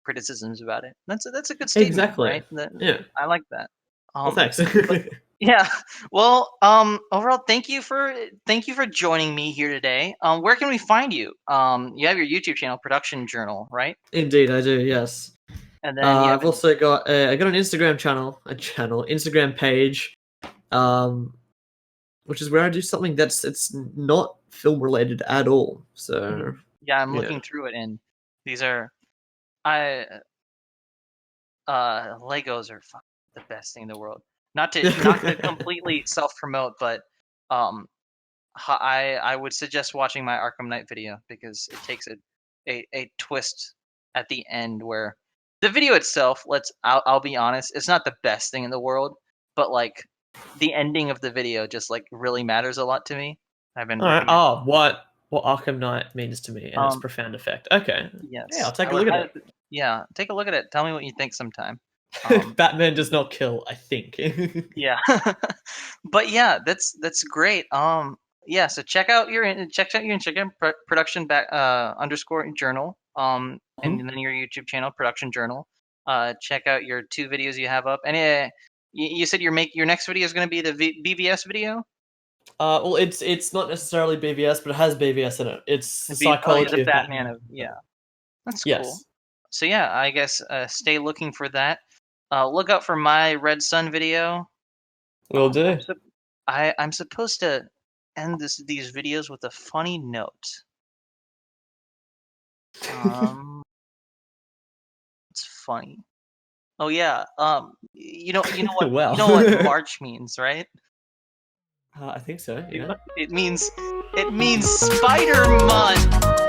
criticisms about it. That's a good statement, exactly. right? That, Yeah. I like that. Well, Um, thanks. but yeah, well, overall, thank you for joining me here today. Where can we find you? You have your YouTube channel, Production Journal, right? Indeed, I do. Yes. And then you have I've also got I got an Instagram Instagram page, um, which is where I do something it's not film related at all. So yeah, I'm yeah, looking through it, and These are Legos are the best thing in the world. Not to completely self-promote, but um I would suggest watching my Arkham Knight video because it takes a twist at the end where the video itself, I'll be honest, it's not the best thing in the world, but like the ending of the video just like really matters a lot to me. I've been All right. working at Oh, what Arkham Knight means to me and its um profound effect. Okay. Yeah, yes, I'll take I a would look at highly, it. yeah, take a look at it. Tell me what you think sometime. Um Batman does not kill, I think. yeah. But yeah, that's great. Yeah, so check out your Instagram production back underscore journal. And Mhm. then your YouTube channel, Production Journal. Check out your 2 videos you have up. And you said your next video is going to be the BVS video? Well, it's not necessarily BVS, but it has BVS in it. It's the Oh yeah, the psychology of Batman Batman. of, yeah. That's cool. Yes, So yeah, I guess stay looking for that. Look out for my Red Sun video. will I'm do. I'm supposed to end these videos with a funny note. Um, it's funny. Oh yeah. You Well, know what March means, right? I think so. It, Yeah. it means Spider Month.